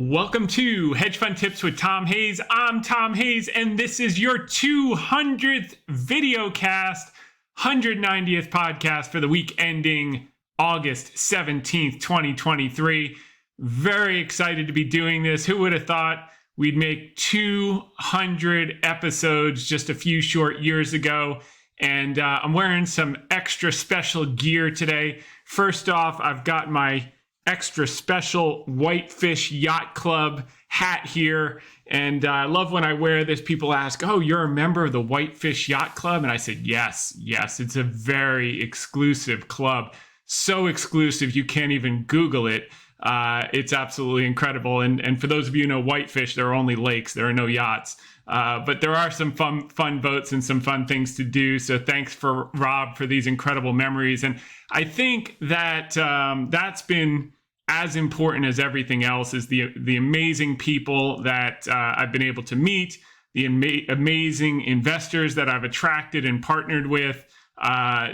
Welcome to Hedge Fund Tips with Tom Hayes. I'm Tom Hayes, and this is your 200th VideoCast, 190th podcast for the week ending August 17th, 2023. Very excited to be doing this. Who would have thought we'd make 200 episodes just a few short years ago? And I'm wearing some extra special gear today. First off, I've got my extra special Whitefish Yacht Club hat here. And I love when I wear this, people ask, oh, you're a member of the Whitefish Yacht Club? And I said, yes, it's a very exclusive club. So exclusive, you can't even Google it. It's absolutely incredible. And for those of you who know Whitefish, there are only lakes, there are no yachts. But there are some fun boats and some fun things to do. So thanks for Rob for these incredible memories. And I think that that's been as important as everything else is the amazing people that I've been able to meet, the amazing investors that I've attracted and partnered with,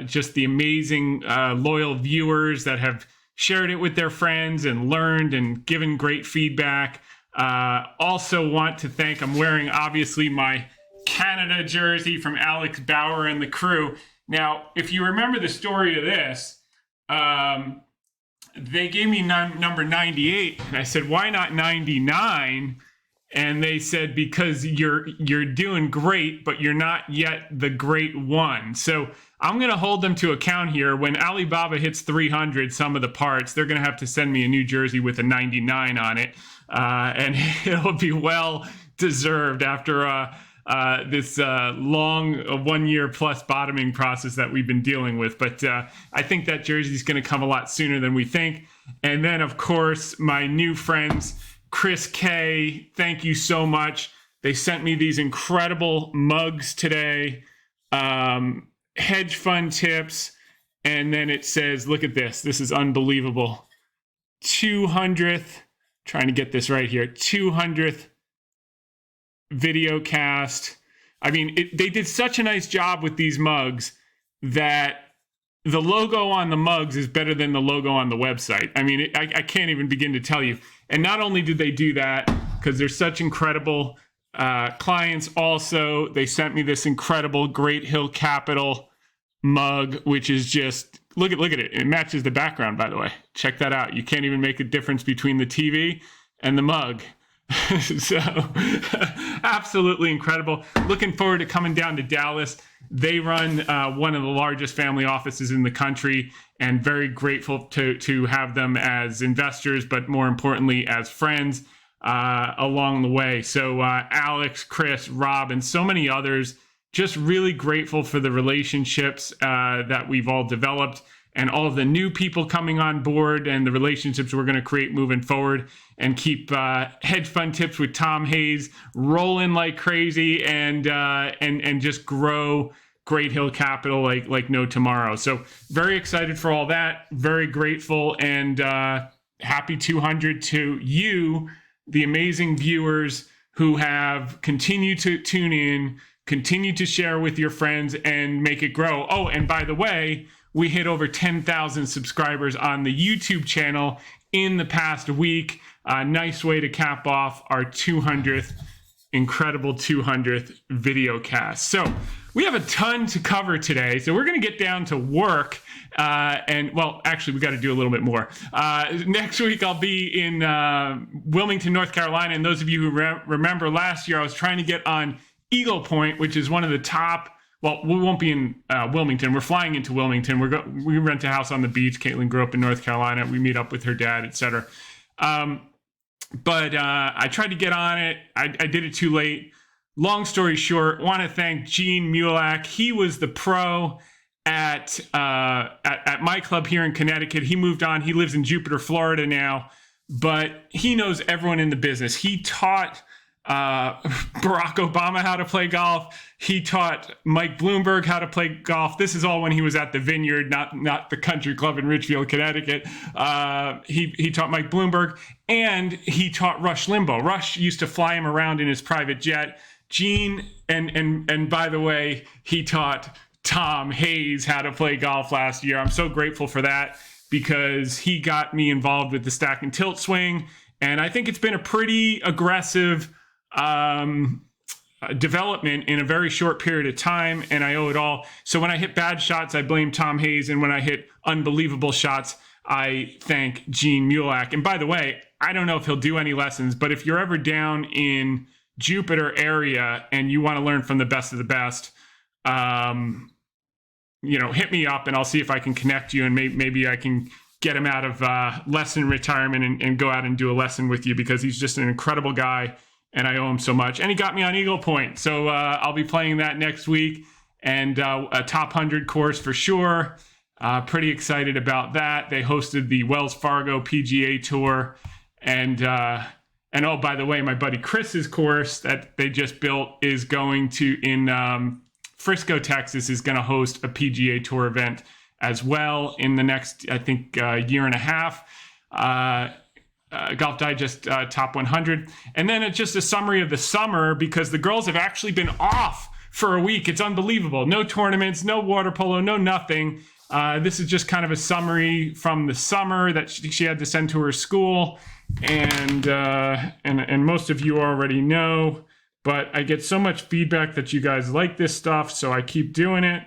just the amazing loyal viewers that have shared it with their friends and learned and given great feedback. Also want to thank, I'm wearing obviously my Canada jersey from Alex Bauer and the crew. Now, if you remember the story of this, they gave me number 98, and I said, why not 99? And they said, because you're doing great, but you're not yet the great one. So I'm going to hold them to account here. When Alibaba hits 300, some of the parts, they're going to have to send me a new jersey with a 99 on it. And it'll be well deserved after this long 1 year plus bottoming process that we've been dealing with. But I think that jersey is going to come a lot sooner than we think. And then, of course, my new friends, Chris K, thank you so much. They sent me these incredible mugs today, hedge fund tips. And then it says, look at this. This is unbelievable. 200th, trying to get this right here, 200th VideoCast. I mean, they did such a nice job with these mugs that the logo on the mugs is better than the logo on the website. I mean, I can't even begin to tell you. And not only did they do that, because they're such incredible clients, also, they sent me this incredible Great Hill Capital mug, which is just, look at it. It matches the background, by the way. Check that out. You can't even make a difference between the TV and the mug. So absolutely incredible. Looking forward to coming down to Dallas. They run one of the largest family offices in the country, and very grateful to have them as investors, but more importantly as friends along the way. So Alex, Chris, Rob, and so many others, just really grateful for the relationships that we've all developed, and all of the new people coming on board, and the relationships we're going to create moving forward, and keep Hedge Fund Tips with Tom Hayes rolling like crazy, and just grow Great Hill Capital like no tomorrow. So very excited for all that. Very grateful, and happy 200 to you, the amazing viewers who have continued to tune in, continue to share with your friends, and make it grow. Oh, and by the way, we hit over 10,000 subscribers on the YouTube channel in the past week. Nice way to cap off our 200th, incredible 200th VideoCast. So we have a ton to cover today. So we're going to get down to work. And well, actually, we got to do a little bit more. Next week, I'll be in Wilmington, North Carolina. And those of you who remember last year, I was trying to get on Eagle Point, which is one of the top. Well, we won't be in Wilmington. We're flying into Wilmington. We rent a house on the beach. Caitlin grew up in North Carolina. We meet up with her dad, etc. But I tried to get on it. I did it too late. Long story short, want to thank Gene Mulak. He was the pro at my club here in Connecticut. He moved on. He lives in Jupiter, Florida now, but he knows everyone in the business. He taught Barack Obama how to play golf. He taught Mike Bloomberg how to play golf. This is all when he was at the Vineyard, not the country club in Richfield, Connecticut. He taught Mike Bloomberg, and he taught Rush Limbaugh. Rush used to fly him around in his private jet. Gene, and by the way, he taught Tom Hayes how to play golf last year. I'm so grateful for that, because he got me involved with the stack and tilt swing. And I think it's been a pretty aggressive development in a very short period of time, and I owe it all. So when I hit bad shots, I blame Tom Hayes, and when I hit unbelievable shots, I thank Gene Mulak. And by the way, I don't know if he'll do any lessons, but if you're ever down in Jupiter area and you want to learn from the best of the best, hit me up and I'll see if I can connect you, and maybe I can get him out of lesson retirement and go out and do a lesson with you, because he's just an incredible guy and I owe him so much. And he got me on Eagle Point, so I'll be playing that next week, and a top 100 course for sure. Pretty excited about that. They hosted the Wells Fargo PGA Tour, and oh, by the way, my buddy Chris's course that they just built is going to, in Frisco, Texas, is going to host a PGA Tour event as well in the next, I think, year and a half. Golf Digest Top 100. And then it's just a summary of the summer, because the girls have actually been off for a week. It's unbelievable. No tournaments, no water polo, no nothing. This is just kind of a summary from the summer that she had to send to her school. And most of you already know, but I get so much feedback that you guys like this stuff, so I keep doing it.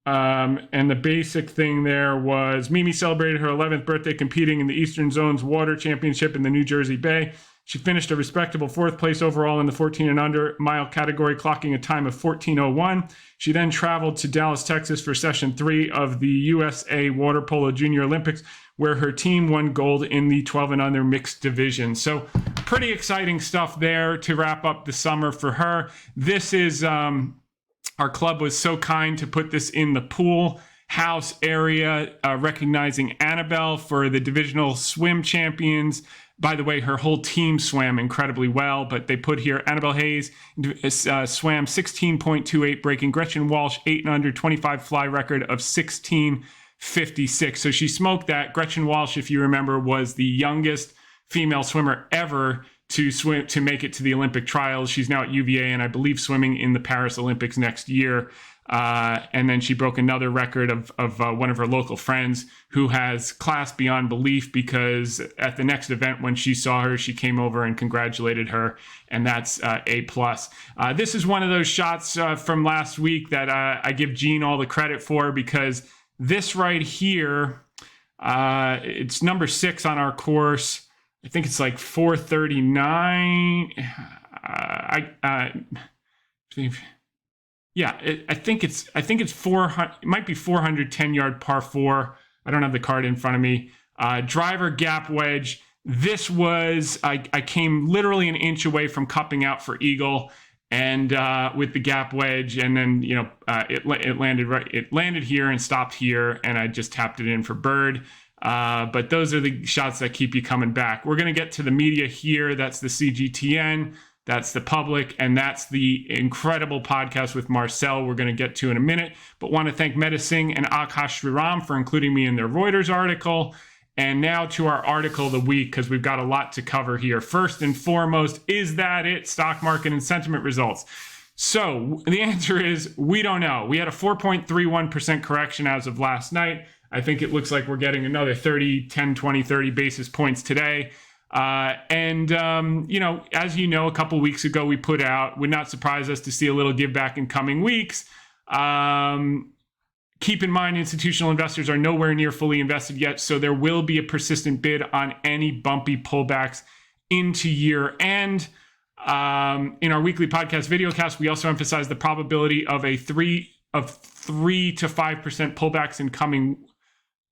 And the basic thing there was Mimi celebrated her 11th birthday competing in the Eastern Zone's Water Championship in the New Jersey Bay. She finished a respectable 4th place overall in the 14 and under mile category, clocking a time of 14:01. She then traveled to Dallas, Texas for session 3 of the USA Water Polo Junior Olympics, where her team won gold in the 12 and under mixed division. So pretty exciting stuff there to wrap up the summer for her. This is, our club was so kind to put this in the pool house area, recognizing Annabelle for the divisional swim champions. By the way, her whole team swam incredibly well, but they put here Annabelle Hayes swam 16.28, breaking Gretchen Walsh 8 and under 25 fly record of 16.56. So she smoked that. Gretchen Walsh, if you remember, was the youngest female swimmer ever to make it to the Olympic trials. She's now at UVA and I believe swimming in the Paris Olympics next year. And then she broke another record of one of her local friends who has class beyond belief, because at the next event when she saw her, she came over and congratulated her, and that's A+. This is one of those shots from last week that I give Gene all the credit for, because this right here, it's number 6 on our course. I think it's like 439. I think it's 400. It might be 410 yard par 4. I don't have the card in front of me. Driver gap wedge. This was I came literally an inch away from cupping out for eagle, and with the gap wedge, and then it landed right. It landed here and stopped here, and I just tapped it in for bird. But those are the shots that keep you coming back. We're going to get to the media here. That's the CGTN, that's the public, and that's the incredible podcast with Marcel we're going to get to in a minute. But want to thank Medising and Akash Sriram for including me in their Reuters article. And now to our article of the week, because we've got a lot to cover here. First and foremost, is that it? Stock market and sentiment results. So the answer is we don't know. We had a 4.31% correction as of last night. I think it looks like we're getting another 30, 10, 20, 30 basis points today. As you know, a couple weeks ago we put out, would not surprise us to see a little give back in coming weeks. Keep in mind, institutional investors are nowhere near fully invested yet, so there will be a persistent bid on any bumpy pullbacks into year end. In our weekly podcast VideoCast, we also emphasize the probability of 3 to 5% pullbacks in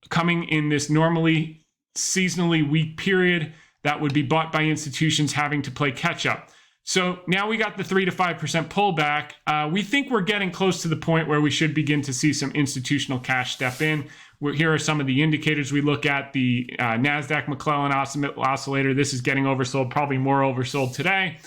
coming in this normally seasonally weak period that would be bought by institutions having to play catch up. So now we got the 3 to 5% pullback. We think we're getting close to the point where we should begin to see some institutional cash step in. Here are some of the indicators we look at. The NASDAQ McClellan Oscillator. This is getting oversold, probably more oversold today.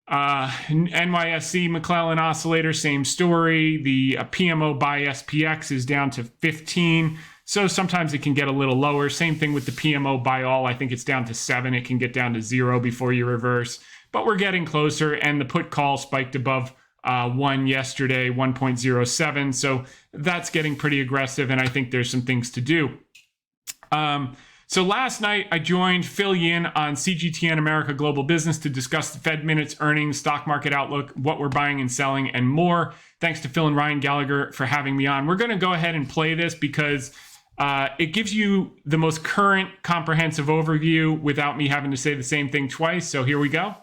NYSE McClellan Oscillator, same story. The PMO by SPX is down to 15. So sometimes it can get a little lower. Same thing with the PMO by all. I think it's down to 7. It can get down to 0 before you reverse. But we're getting closer, and the put call spiked above 1 yesterday, 1.07. So that's getting pretty aggressive, and I think there's some things to do. So last night, I joined Phil Yin on CGTN America Global Business to discuss the Fed minutes, earnings, stock market outlook, what we're buying and selling, and more. Thanks to Phil and Ryan Gallagher for having me on. We're going to go ahead and play this because it gives you the most current comprehensive overview without me having to say the same thing twice. So here we go.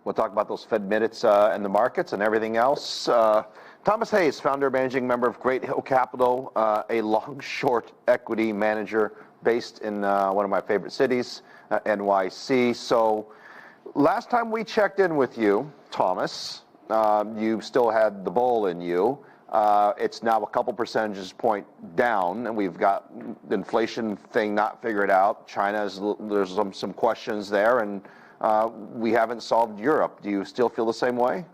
We'll talk about those Fed minutes and the markets and everything else. Thomas Hayes, founder, managing member of Great Hill Capital, a long-short equity manager based in one of my favorite cities, NYC. So last time we checked in with you, Thomas, you still had the bull in you. It's now a couple percentage point down, and we've got the inflation thing not figured out. There's some questions there, and we haven't solved Europe. Do you still feel the same way?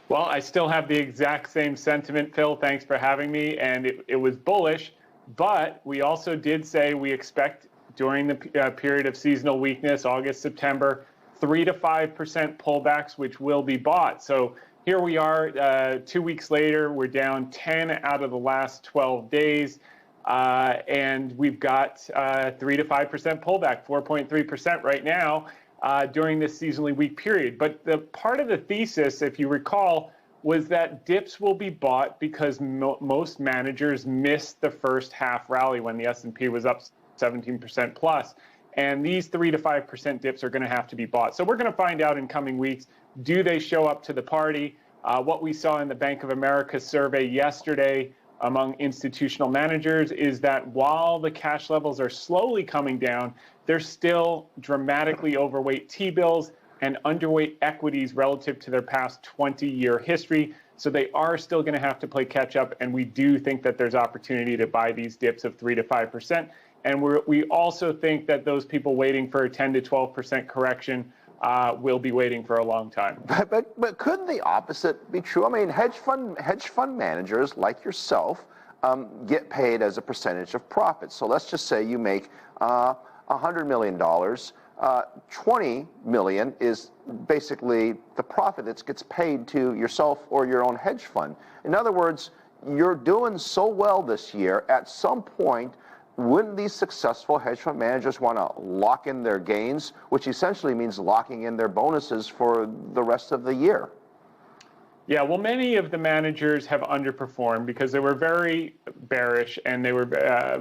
Well, I still have the exact same sentiment, Phil. Thanks for having me. And it was bullish, but we also did say we expect during the period of seasonal weakness, August, September, 3 to 5% pullbacks, which will be bought. So here we are 2 weeks later, we're down 10 out of the last 12 days. And we've got 3 to 5% pullback, 4.3% right now. During this seasonally weak period. But the part of the thesis, if you recall, was that dips will be bought because most managers missed the first half rally when the S&P was up 17% plus. And these 3 to 5% dips are going to have to be bought. So we're going to find out in coming weeks, do they show up to the party? What we saw in the Bank of America survey yesterday among institutional managers is that while the cash levels are slowly coming down, they're still dramatically overweight T-bills and underweight equities relative to their past 20-year history. So they are still going to have to play catch up. And we do think that there's opportunity to buy these dips of 3 to 5%. And we also think that those people waiting for a 10 to 12% correction will be waiting for a long time. But couldn't the opposite be true? I mean, hedge fund managers like yourself get paid as a percentage of profits. So let's just say you make $100 million. 20 million is basically the profit that gets paid to yourself or your own hedge fund. In other words, you're doing so well this year. At some point, wouldn't these successful hedge fund managers want to lock in their gains, which essentially means locking in their bonuses for the rest of the year? Yeah, well, many of the managers have underperformed because they were very bearish and they were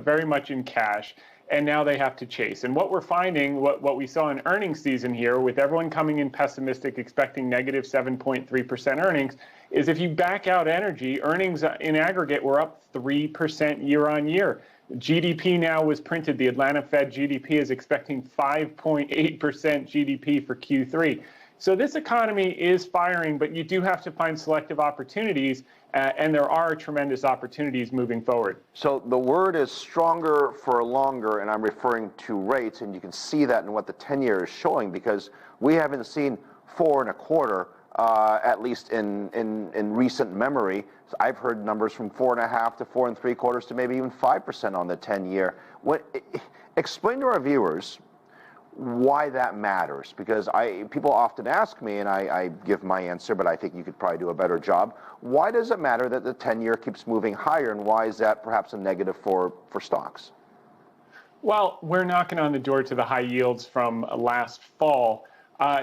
very much in cash, and now they have to chase. And what we're finding, what we saw in earnings season here, with everyone coming in pessimistic, expecting negative 7.3% earnings, is if you back out energy, earnings in aggregate were up 3% year on year. GDP now was printed. The Atlanta Fed GDP is expecting 5.8% GDP for Q3. So this economy is firing, but you do have to find selective opportunities, and there are tremendous opportunities moving forward. So the word is stronger for longer, and I'm referring to rates, and you can see that in what the 10-year is showing, because we haven't seen 4.25%, at least in recent memory. So I've heard numbers from 4.5% to 4.75% to maybe even 5% on the 10-year. Explain to our viewers why that matters, because people often ask me, and I give my answer, but I think you could probably do a better job. Why does it matter that the 10-year keeps moving higher, and why is that perhaps a negative for stocks? Well, we're knocking on the door to the high yields from last fall.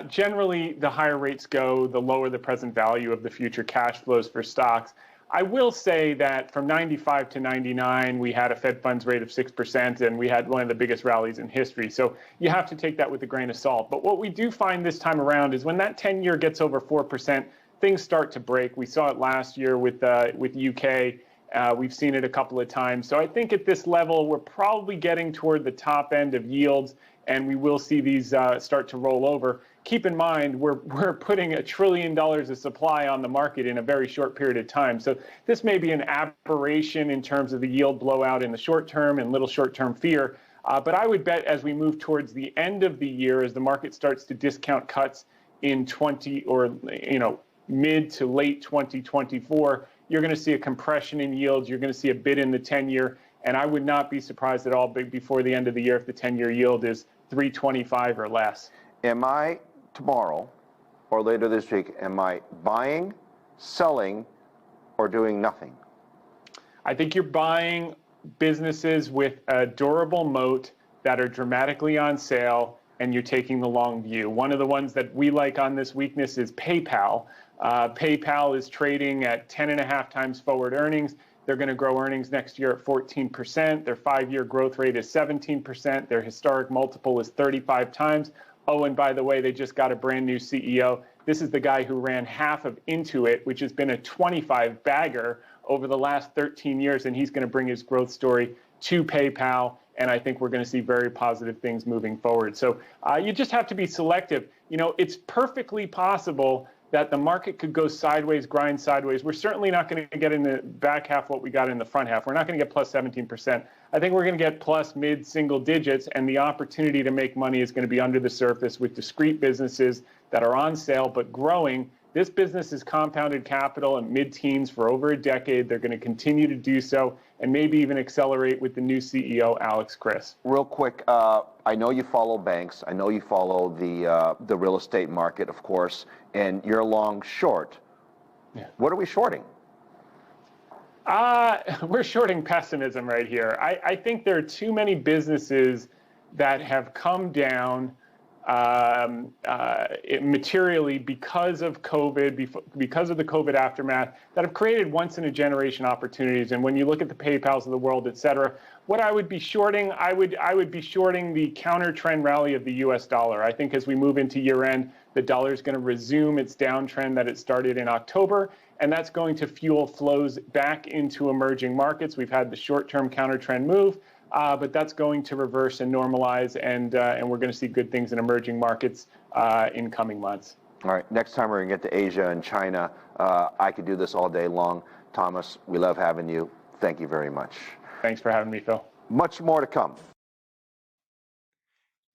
Generally, the higher rates go, the lower the present value of the future cash flows for stocks. I will say that from 95 to 99, we had a Fed funds rate of 6%, and we had one of the biggest rallies in history. So you have to take that with a grain of salt. But what we do find this time around is when that 10-year gets over 4%, things start to break. We saw it last year with UK. We've seen it a couple of times. So I think at this level, we're probably getting toward the top end of yields, and we will see these start to roll over. Keep in mind, we're putting $1 trillion of supply on the market in a very short period of time. So this may be an aberration in terms of the yield blowout in the short term and little short-term fear. But I would bet as we move towards the end of the year, as the market starts to discount cuts in mid to late 2024, you're going to see a compression in yields. You're going to see a bid in the 10-year. And I would not be surprised at all before the end of the year if the 10-year yield is 3.25 or less. Am I tomorrow or later this week, am I buying, selling, or doing nothing? I think you're buying businesses with a durable moat that are dramatically on sale and you're taking the long view. One of the ones that we like on this weakness is PayPal. PayPal is trading at 10.5 times forward earnings. They're going to grow earnings next year at 14%. Their 5-year growth rate is 17%. Their historic multiple is 35 times. Oh, and by the way, they just got a brand new CEO. This is the guy who ran half of Intuit, which has been a 25 bagger over the last 13 years, and he's going to bring his growth story to PayPal. And I think we're going to see very positive things moving forward. So you just have to be selective. You know, it's perfectly possible that the market could go sideways, grind sideways. We're certainly not going to get in the back half what we got in the front half. We're not going to get plus 17%. I think we're going to get plus mid-single digits, and the opportunity to make money is going to be under the surface with discrete businesses that are on sale but growing. This business has compounded capital at mid-teens for over a decade. They're going to continue to do so and maybe even accelerate with the new CEO, Alex Chris. Real quick, I know you follow banks. I know you follow the real estate market, of course, and you're long short. Yeah. What are we shorting? We're shorting pessimism right here. I think there are too many businesses that have come down materially because of COVID, because of the COVID aftermath, that have created once-in-a-generation opportunities. And when you look at the PayPals of the world, et cetera, what I would be shorting, I would be shorting the counter-trend rally of the U.S. dollar. I think as we move into year-end, the dollar is going to resume its downtrend that it started in October, and that's going to fuel flows back into emerging markets. We've had the short-term counter-trend move. But that's going to reverse and normalize, and we're going to see good things in emerging markets in coming months. All right, next time we're going to get to Asia and China. I could do this all day long. Thomas, we love having you. Thank you very much. Thanks for having me, Phil. Much more to come.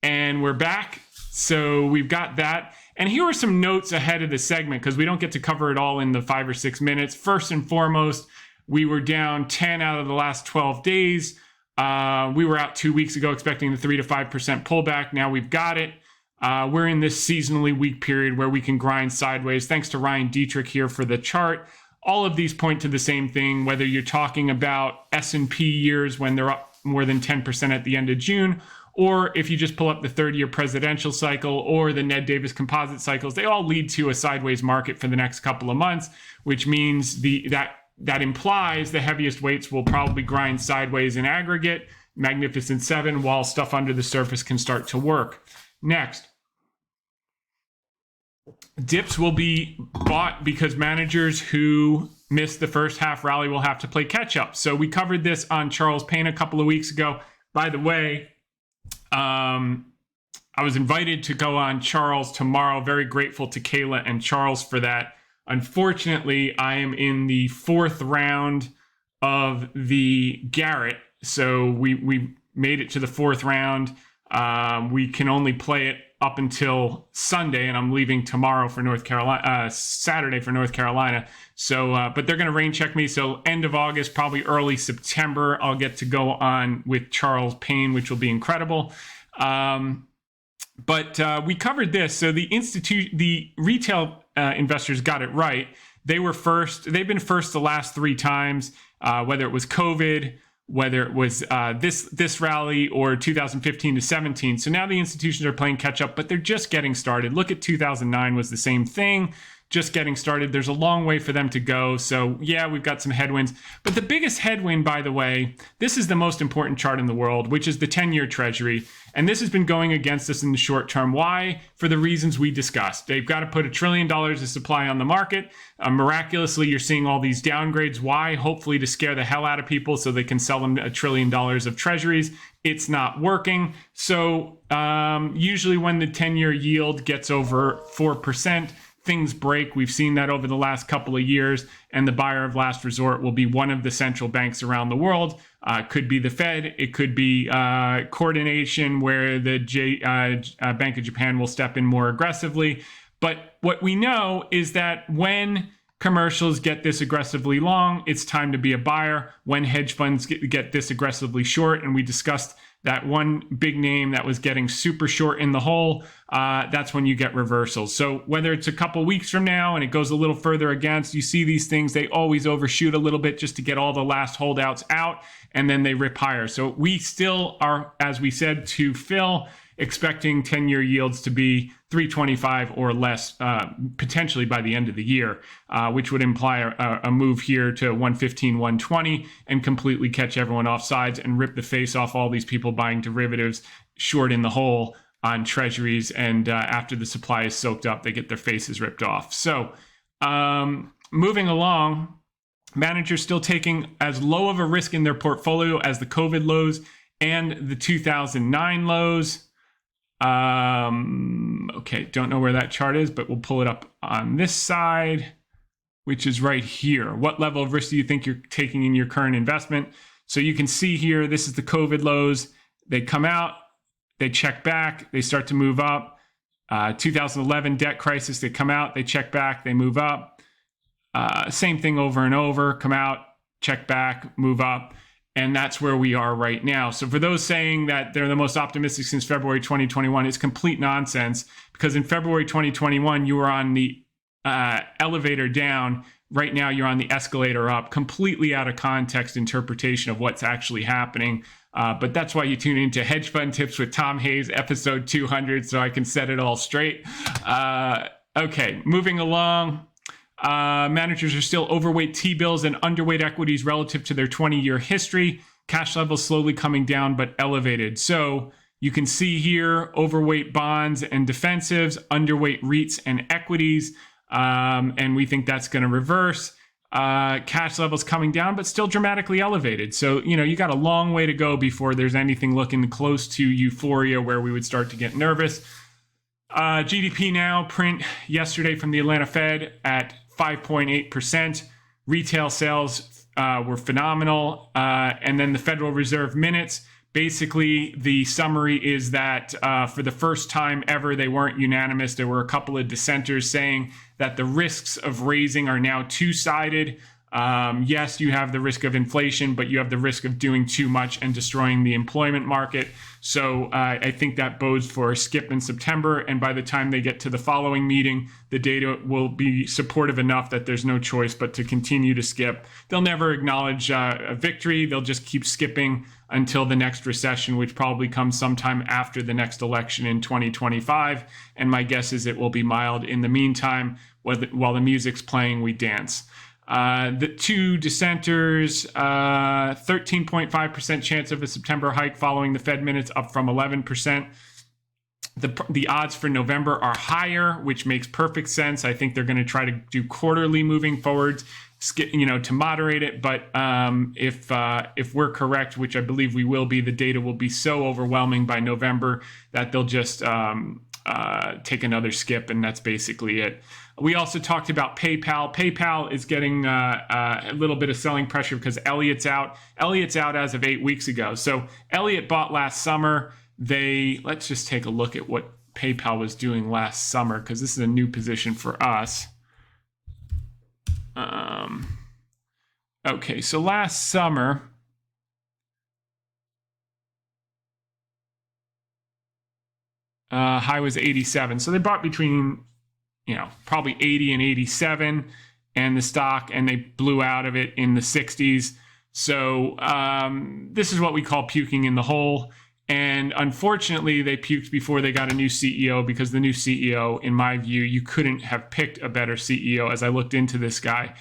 And we're back. So we've got that. And here are some notes ahead of the segment, because we don't get to cover it all in the 5 or 6 minutes. First and foremost, we were down 10 out of the last 12 days. We were out 2 weeks ago expecting the 3 to 5% pullback. Now we've got it. We're in this seasonally weak period where we can grind sideways. Thanks to Ryan Dietrich here for the chart. All of these point to the same thing, whether you're talking about S&P years when they're up more than 10% at the end of June, or if you just pull up the 30-year presidential cycle or the Ned Davis composite cycles, they all lead to a sideways market for the next couple of months, which means that implies the heaviest weights will probably grind sideways in aggregate, Magnificent Seven, while stuff under the surface can start to work. Next, dips will be bought because managers who missed the first half rally will have to play catch up. So we covered this on Charles Payne a couple of weeks ago. By the way, I was invited to go on Charles tomorrow. Very grateful to Kayla and Charles for that. Unfortunately, I am in the 4th round of the Garrett. So we made it to the 4th round. We can only play it up until Sunday, and I'm leaving tomorrow for North Carolina, Saturday for North Carolina. So, but they're going to rain check me. So end of August, probably early September, I'll get to go on with Charles Payne, which will be incredible. But we covered this. So the retail investors got it right. They were first. They've been first the last 3 times, whether it was COVID, whether it was this rally, or 2015 to 17. So now the institutions are playing catch up, but they're just getting started. Look at 2009 was the same thing. Just getting started. There's a long way for them to go. So yeah, we've got some headwinds. But the biggest headwind, by the way, this is the most important chart in the world, which is the 10-year treasury. And this has been going against us in the short term. Why? For the reasons we discussed. They've got to put $1 trillion of supply on the market. Miraculously, you're seeing all these downgrades. Why? Hopefully to scare the hell out of people so they can sell them $1 trillion of treasuries. It's not working. So usually when the 10-year yield gets over 4%, things break. We've seen that over the last couple of years, and the buyer of last resort will be one of the central banks around the world. Could be the Fed. It could be coordination where the Bank of Japan will step in more aggressively. But what we know is that when commercials get this aggressively long, it's time to be a buyer. When hedge funds get this aggressively short, and we discussed that one big name that was getting super short in the hole, that's when you get reversals. So whether it's a couple weeks from now and it goes a little further against, you see these things, they always overshoot a little bit just to get all the last holdouts out, and then they rip higher. So we still are, as we said to Phil, expecting 10-year yields to be 325 or less, potentially by the end of the year, which would imply a move here to 115, 120 and completely catch everyone off sides and rip the face off all these people buying derivatives short in the hole on treasuries. And after the supply is soaked up, they get their faces ripped off. So moving along, managers still taking as low of a risk in their portfolio as the COVID lows and the 2009 lows. Okay, don't know where that chart is, but we'll pull it up on this side, which is right here. What level of risk do you think you're taking in your current investment? So you can see here, this is the COVID lows. They come out, they check back, they start to move up. 2011 debt crisis, they come out, they check back, they move up. Same thing over and over, come out, check back, move up. And that's where we are right now. So for those saying that they're the most optimistic since February 2021, it's complete nonsense, because in February 2021, you were on the elevator down. Right now, you're on the escalator up. Completely out of context interpretation of what's actually happening. But that's why you tune into Hedge Fund Tips with Tom Hayes, episode 200, so I can set it all straight. Okay, moving along. Managers are still overweight T-bills and underweight equities relative to their 20-year history. Cash levels slowly coming down, but elevated. So you can see here, overweight bonds and defensives, underweight REITs and equities. And we think that's going to reverse. Cash levels coming down, but still dramatically elevated. So, you got a long way to go before there's anything looking close to euphoria where we would start to get nervous. GDP now print yesterday from the Atlanta Fed at 5.8%. Retail sales were phenomenal. And then the Federal Reserve minutes. Basically, the summary is that for the first time ever, they weren't unanimous. There were a couple of dissenters saying that the risks of raising are now two-sided. Yes, you have the risk of inflation, but you have the risk of doing too much and destroying the employment market. So I think that bodes for a skip in September. And by the time they get to the following meeting, the data will be supportive enough that there's no choice but to continue to skip. They'll never acknowledge a victory. They'll just keep skipping until the next recession, which probably comes sometime after the next election in 2025. And my guess is it will be mild. In the meantime, while the music's playing, we dance. The two dissenters, 13.5% chance of a September hike following the Fed minutes, up from 11%. The odds for November are higher, which makes perfect sense. I think they're going to try to do quarterly moving forward, to moderate it. But if we're correct, which I believe we will be, the data will be so overwhelming by November that they'll just take another skip, and that's basically it. We also talked about PayPal. PayPal is getting a little bit of selling pressure because Elliott's out. Elliott's out as of 8 weeks ago. So Elliott bought last summer. Let's just take a look at what PayPal was doing last summer, because this is a new position for us. Okay, so last summer, high was 87. So they bought between, probably 80 and 87 and the stock, and they blew out of it in the 60s. So this is what we call puking in the hole. And unfortunately, they puked before they got a new CEO, because the new CEO, in my view, you couldn't have picked a better CEO as I looked into this guy.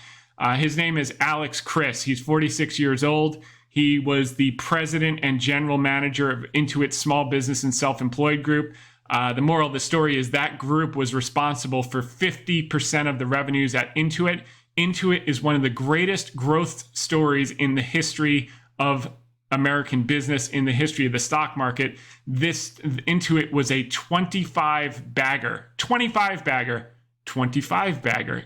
His name is Alex Chris. He's 46 years old. He was the president and general manager of Intuit's small business and self-employed group. The moral of the story is that group was responsible for 50% of the revenues at Intuit. Intuit is one of the greatest growth stories in the history of American business, in the history of the stock market. This Intuit was a 25 bagger.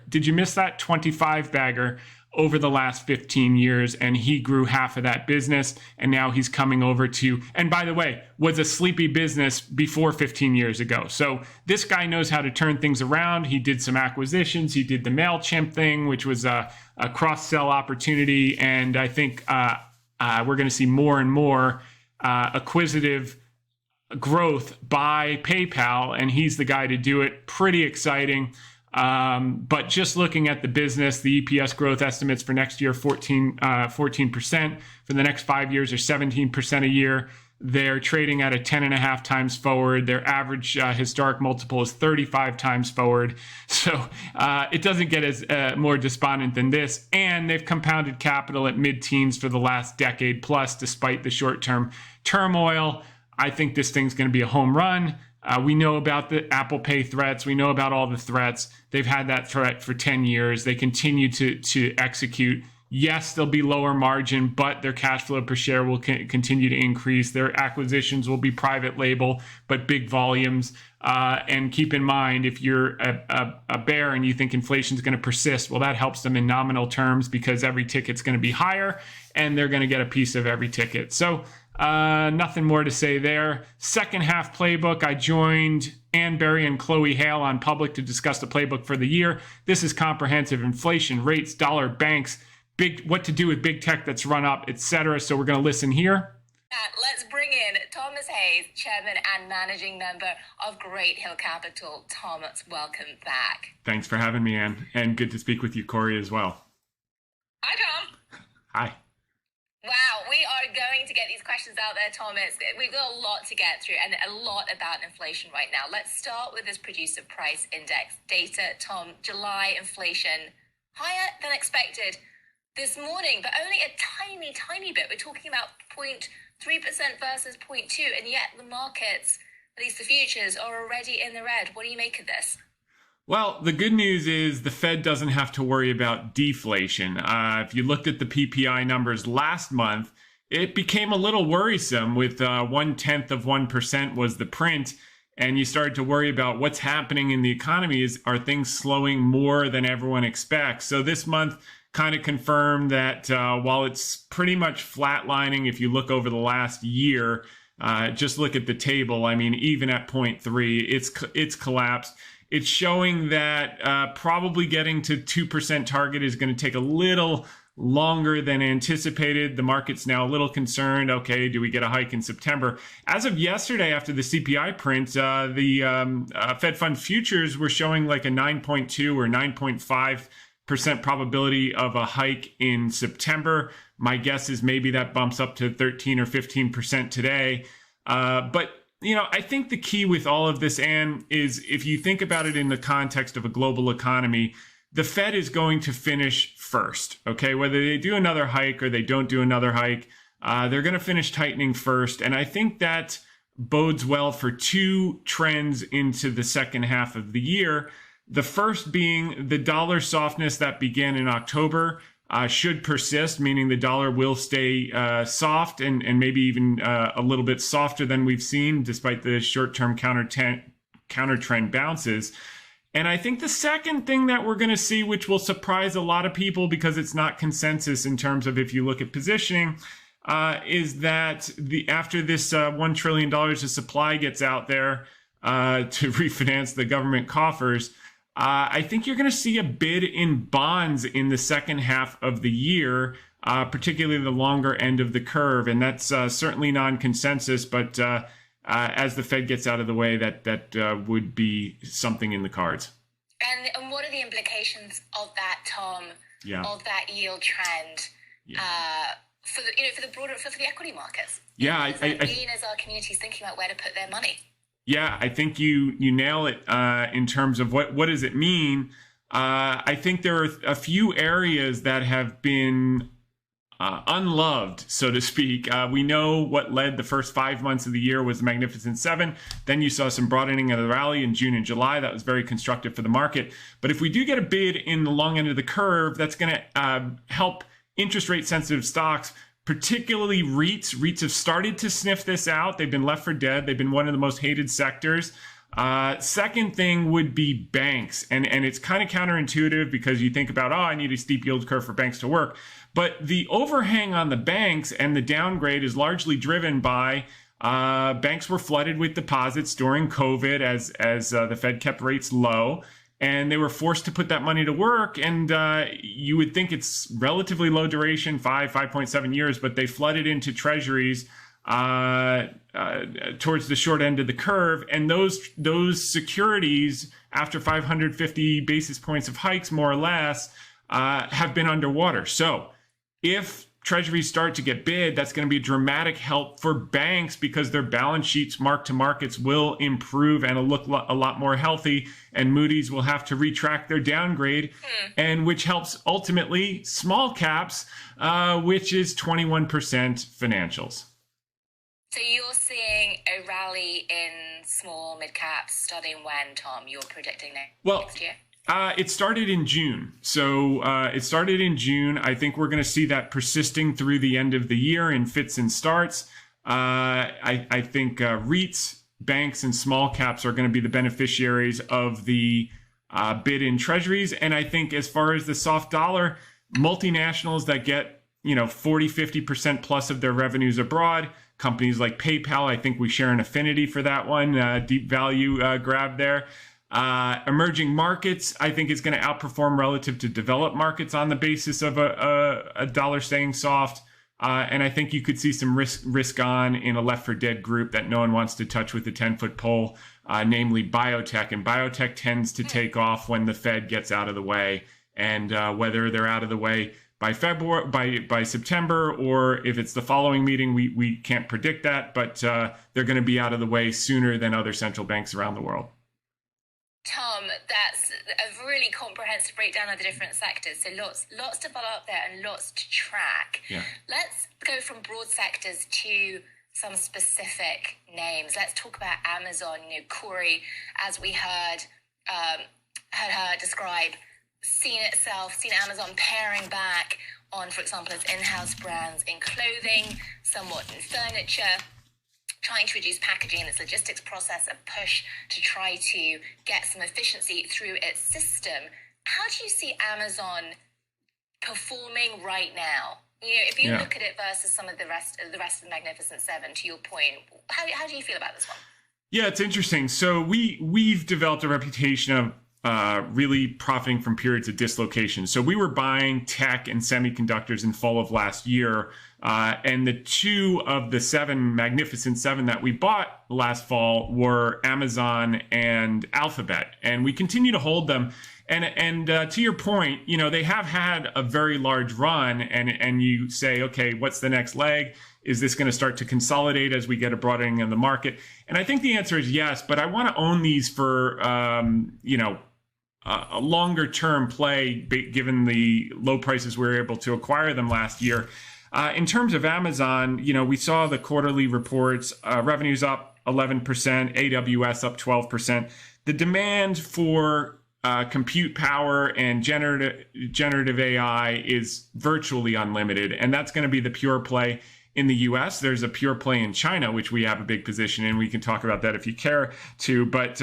Did you miss that? 25 bagger over the last 15 years, and he grew half of that business, and now he's coming over to, and by the way, was a sleepy business before 15 years ago. So this guy knows how to turn things around. He did some acquisitions. He did the MailChimp thing, which was a cross-sell opportunity, and I think we're going to see more and more acquisitive growth by PayPal, and he's the guy to do it. Pretty exciting. But just looking at the business, the EPS growth estimates for next year, 14%. For the next 5 years are 17% a year. They're trading at a 10.5 times forward. Their average historic multiple is 35 times forward. So it doesn't get as more despondent than this. And they've compounded capital at mid-teens for the last decade plus, despite the short-term turmoil. I think this thing's going to be a home run. We know about the Apple Pay threats. We know about all the threats. They've had that threat for 10 years. They continue to execute. Yes, they'll be lower margin, but their cash flow per share will continue to increase. Their acquisitions will be private label, but big volumes. And keep in mind, if you're a bear and you think inflation is going to persist, well, that helps them in nominal terms because every ticket's going to be higher and they're going to get a piece of every ticket. So nothing more to say there. Second half playbook, I joined Ann Berry and Chloe Hale on Public to discuss the playbook for the year. This is comprehensive: inflation, rates, dollar, banks, what to do with big tech that's run up, etc. So we're going to listen here. Let's bring in Thomas Hayes, Chairman and Managing Member of Great Hill Capital. Thomas, welcome back. Thanks for having me, Ann, and good to speak with you, Corey, as well. Hi, Tom. Hi. Wow, we are going to get these questions out there, Thomas. We've got a lot to get through and a lot about inflation right now. Let's start with this producer price index data, Tom. July inflation higher than expected this morning, but only a tiny bit. We're talking about 0.3% versus 0.2%, and yet the markets, at least the futures, are already in the red. What do you make of this? Well, the good news is the Fed doesn't have to worry about deflation. If you looked at the PPI numbers last month, it became a little worrisome with 0.1% was the print. And you started to worry about what's happening in the economy. Are things slowing more than everyone expects? So this month kind of confirmed that while it's pretty much flatlining, if you look over the last year, just look at the table. I mean, even at 0.3, it's collapsed. It's showing that probably getting to 2% target is going to take a little longer than anticipated. The market's now a little concerned. Okay, do we get a hike in September? As of yesterday, after the CPI print, the Fed Fund futures were showing like a 9.2 or 9.5% probability of a hike in September. My guess is maybe that bumps up to 13 or 15% today. But you know, I think the key with all of this, Ann, is if you think about it in the context of a global economy, the Fed is going to finish first, okay? Whether they do another hike or they don't do another hike, they're going to finish tightening first. And I think that bodes well for two trends into the second half of the year. The first being the dollar softness that began in October should persist, meaning the dollar will stay soft and maybe even a little bit softer than we've seen, despite the short-term counter trend bounces. And I think the second thing that we're going to see, which will surprise a lot of people because it's not consensus in terms of if you look at positioning, is that after this $1 trillion of supply gets out there to refinance the government coffers, I think you're going to see a bid in bonds in the second half of the year, particularly the longer end of the curve. And that's certainly non-consensus, but as the Fed gets out of the way, that would be something in the cards. And what are the implications of that, Tom? Yeah. Of that yield trend? Yeah. For the equity markets? Yeah, as our community's thinking about where to put their money. Yeah, I think you nail it in terms of what does it mean. I think there are a few areas that have been unloved, so to speak. We know what led the first 5 months of the year was the Magnificent Seven. Then you saw some broadening of the rally in June and July. That was very constructive for the market. But if we do get a bid in the long end of the curve, that's going to help interest rate sensitive stocks, particularly REITs. REITs have started to sniff this out. They've been left for dead. They've been one of the most hated sectors. Second thing would be banks. And it's kind of counterintuitive because you think about, I need a steep yield curve for banks to work. But the overhang on the banks and the downgrade is largely driven by banks were flooded with deposits during COVID as the Fed kept rates low. And they were forced to put that money to work. And you would think it's relatively low duration, 5.7 years, but they flooded into treasuries towards the short end of the curve. And those securities, after 550 basis points of hikes, more or less, have been underwater. So if treasuries start to get bid, that's going to be a dramatic help for banks because their balance sheets, mark-to-markets, will improve and look a lot more healthy, and Moody's will have to retract their downgrade, and which helps ultimately small caps, which is 21% financials. So you're seeing a rally in small mid caps starting when, Tom? You're predicting next year? It started in June. So it started in June. I think we're going to see that persisting through the end of the year in fits and starts. I think REITs, banks, and small caps are going to be the beneficiaries of the bid in treasuries. And I think as far as the soft dollar, multinationals that get 40-50% plus of their revenues abroad, companies like PayPal, I think we share an affinity for that one, deep value grab there. Emerging markets, I think, is going to outperform relative to developed markets on the basis of a dollar staying soft. And I think you could see some risk on in a left for dead group that no one wants to touch with a 10-foot pole, namely biotech. And biotech tends to take off when the Fed gets out of the way. And whether they're out of the way by by September, or if it's the following meeting, we can't predict that. But they're going to be out of the way sooner than other central banks around the world. Tom, that's a really comprehensive breakdown of the different sectors. So lots to follow up there and lots to track. Yeah. Let's go from broad sectors to some specific names. Let's talk about Amazon. Corey, as we heard her describe, seen Amazon paring back on, for example, its in-house brands in clothing, somewhat in furniture, trying to reduce packaging in its logistics process, a push to try to get some efficiency through its system. How do you see Amazon performing right now? If you look at it versus some of the rest of the Magnificent Seven, to your point, how do you feel about this one? Yeah, it's interesting. So we've developed a reputation of really profiting from periods of dislocation. So we were buying tech and semiconductors in fall of last year. And the two of the Magnificent Seven that we bought last fall were Amazon and Alphabet. And we continue to hold them. And to your point, they have had a very large run. And you say, okay, what's the next leg? Is this going to start to consolidate as we get a broadening of the market? And I think the answer is yes. But I want to own these for, a longer term play, given the low prices we were able to acquire them last year. In terms of Amazon, we saw the quarterly reports, revenues up 11%, AWS up 12%. The demand for compute power and generative AI is virtually unlimited, and that's going to be the pure play in the US. There's a pure play in China, which we have a big position in. We can talk about that if you care to, but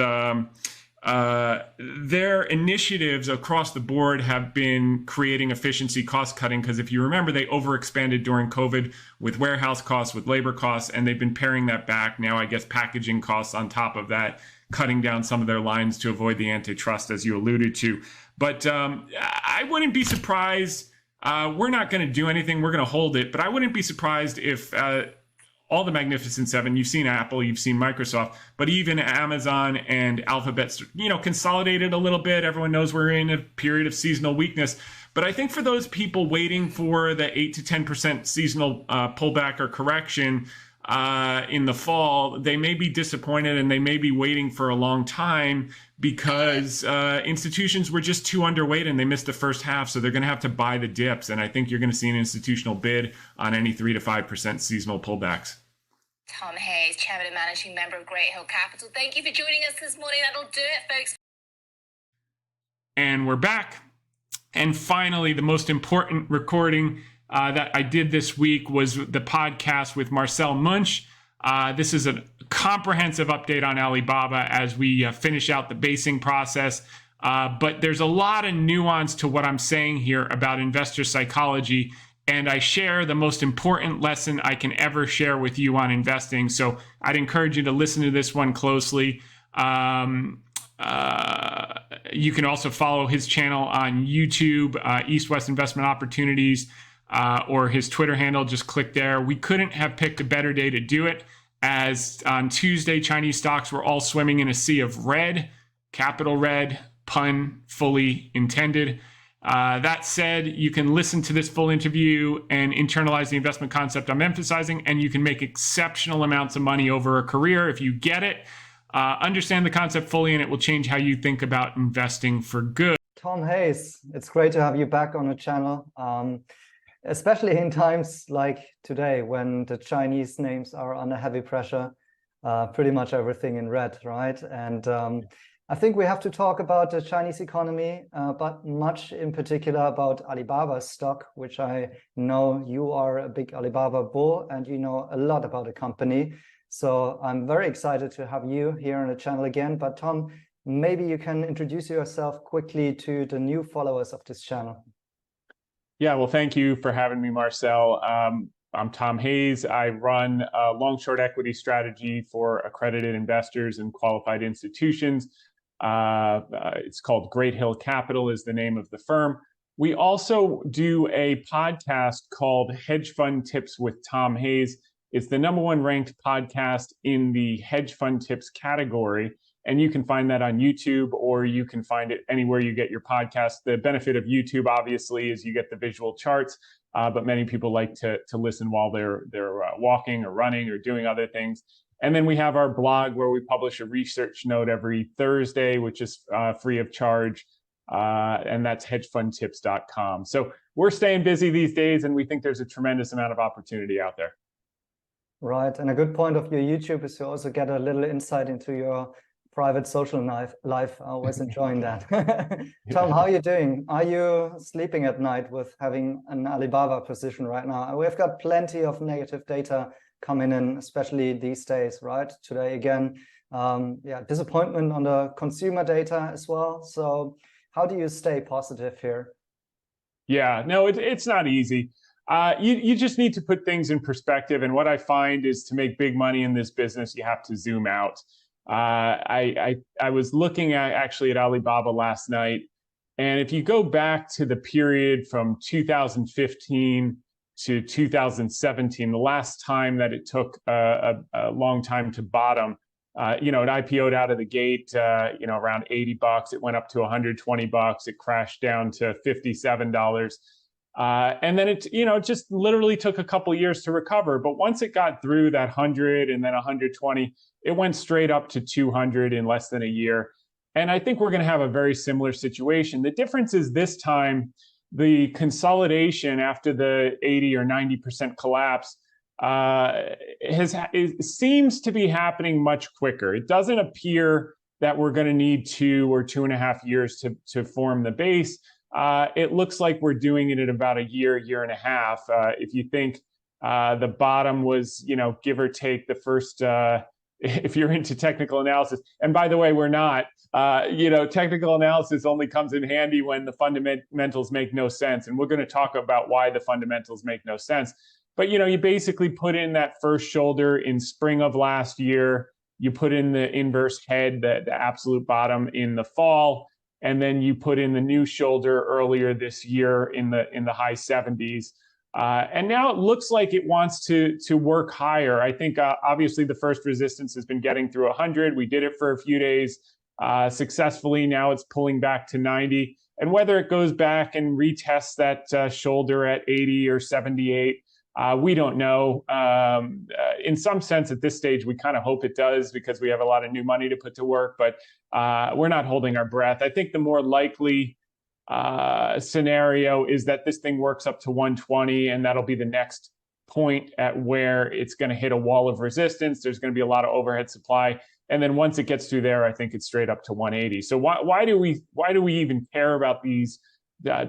their initiatives across the board have been creating efficiency, cost cutting, because if you remember, they overexpanded during COVID with warehouse costs, with labor costs, and they've been paring that back. Now, I guess packaging costs on top of that, cutting down some of their lines to avoid the antitrust, as you alluded to. But I wouldn't be surprised. We're not going to do anything. We're going to hold it. But I wouldn't be surprised if all the Magnificent Seven, you've seen Apple, you've seen Microsoft, but even Amazon and Alphabet, consolidated a little bit. Everyone knows we're in a period of seasonal weakness. But I think for those people waiting for the 8 to 10% seasonal pullback or correction in the fall, they may be disappointed and they may be waiting for a long time because institutions were just too underweight and they missed the first half. So they're going to have to buy the dips. And I think you're going to see an institutional bid on any 3 to 5% seasonal pullbacks. Tom Hayes, Chairman and Managing Member of Great Hill Capital. Thank you for joining us this morning. That'll do it, folks. And we're back. And finally, the most important recording that I did this week was the podcast with Marcel Munch. This is a comprehensive update on Alibaba as we finish out the basing process. But there's a lot of nuance to what I'm saying here about investor psychology. And I share the most important lesson I can ever share with you on investing. So I'd encourage you to listen to this one closely. You can also follow his channel on YouTube, East West Investment Opportunities. or his Twitter handle. Just click there. We couldn't have picked a better day to do it, as on Tuesday, Chinese stocks were all swimming in a sea of red, capital red, pun fully intended. That said, you can listen to this full interview and internalize the investment concept I'm emphasizing, and you can make exceptional amounts of money over a career if you get it. Understand the concept fully, and it will change how you think about investing for good. Tom Hayes, it's great to have you back on the channel, especially in times like today when the Chinese names are under heavy pressure, pretty much everything in red, right? And I think we have to talk about the Chinese economy, but much in particular about Alibaba's stock, which I know you are a big Alibaba bull and you know a lot about the company. So I'm very excited to have you here on the channel again. But Tom, maybe you can introduce yourself quickly to the new followers of this channel. Yeah, well, thank you for having me, Marcel. I'm Tom Hayes. I run a long-short equity strategy for accredited investors and qualified institutions. It's called Great Hill Capital is the name of the firm. We also do a podcast called Hedge Fund Tips with Tom Hayes. It's the #1 ranked podcast in the hedge fund tips category. And you can find that on YouTube, or you can find it anywhere you get your podcast. The benefit of YouTube, obviously, is you get the visual charts, but many people like to listen while they're walking or running or doing other things. And then we have our blog where we publish a research note every Thursday, which is free of charge, and that's hedgefundtips.com. So we're staying busy these days, and we think there's a tremendous amount of opportunity out there. Right, and a good point of your YouTube is to also get a little insight into your private social life. I always enjoying that. Tom, how are you doing? Are you sleeping at night with having an Alibaba position right now? We've got plenty of negative data coming in, especially these days, right? Today again, yeah, disappointment on the consumer data as well. So how do you stay positive here? Yeah, no, it's not easy. You just need to put things in perspective. And what I find is to make big money in this business, you have to zoom out. I was looking actually at Alibaba last night, and if you go back to the period from 2015 to 2017, the last time that it took a long time to bottom, it IPO'd out of the gate, around $80. It went up to $120. It crashed down to $57. And then it just literally took a couple years to recover. But once it got through that 100 and then 120, it went straight up to 200 in less than a year. And I think we're going to have a very similar situation. The difference is this time, the consolidation after the 80 or 90% collapse seems to be happening much quicker. It doesn't appear that we're going to need 2 or 2.5 years to form the base. It looks like we're doing it in about a year and a half. If you think the bottom was, give or take the first, if you're into technical analysis, and by the way, we're not, technical analysis only comes in handy when the fundamentals make no sense. And we're going to talk about why the fundamentals make no sense. But, you basically put in that first shoulder in spring of last year, you put in the inverse head, the absolute bottom in the fall. And then you put in the new shoulder earlier this year in the high 70s. And now it looks like it wants to work higher. I think obviously the first resistance has been getting through 100. We did it for a few days successfully. Now it's pulling back to 90. And whether it goes back and retests that shoulder at 80 or 78, we don't know. In some sense, at this stage, we kind of hope it does because we have a lot of new money to put to work, but we're not holding our breath. I think the more likely scenario is that this thing works up to 120, and that'll be the next point at where it's going to hit a wall of resistance. There's going to be a lot of overhead supply. And then once it gets through there, I think it's straight up to 180. So why do we even care about these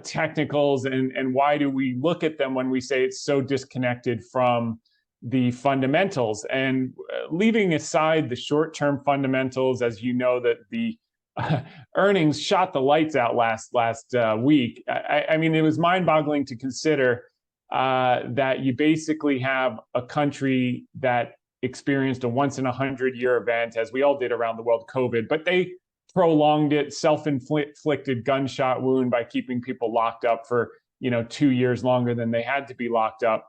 technicals, and why do we look at them when we say it's so disconnected from the fundamentals? And leaving aside the short-term fundamentals, as you know, that the earnings shot the lights out last week. I mean, it was mind-boggling to consider that you basically have a country that experienced a once-in-a-100-year event, as we all did around the world, COVID, but they prolonged it, self-inflicted gunshot wound by keeping people locked up for 2 years longer than they had to be locked up.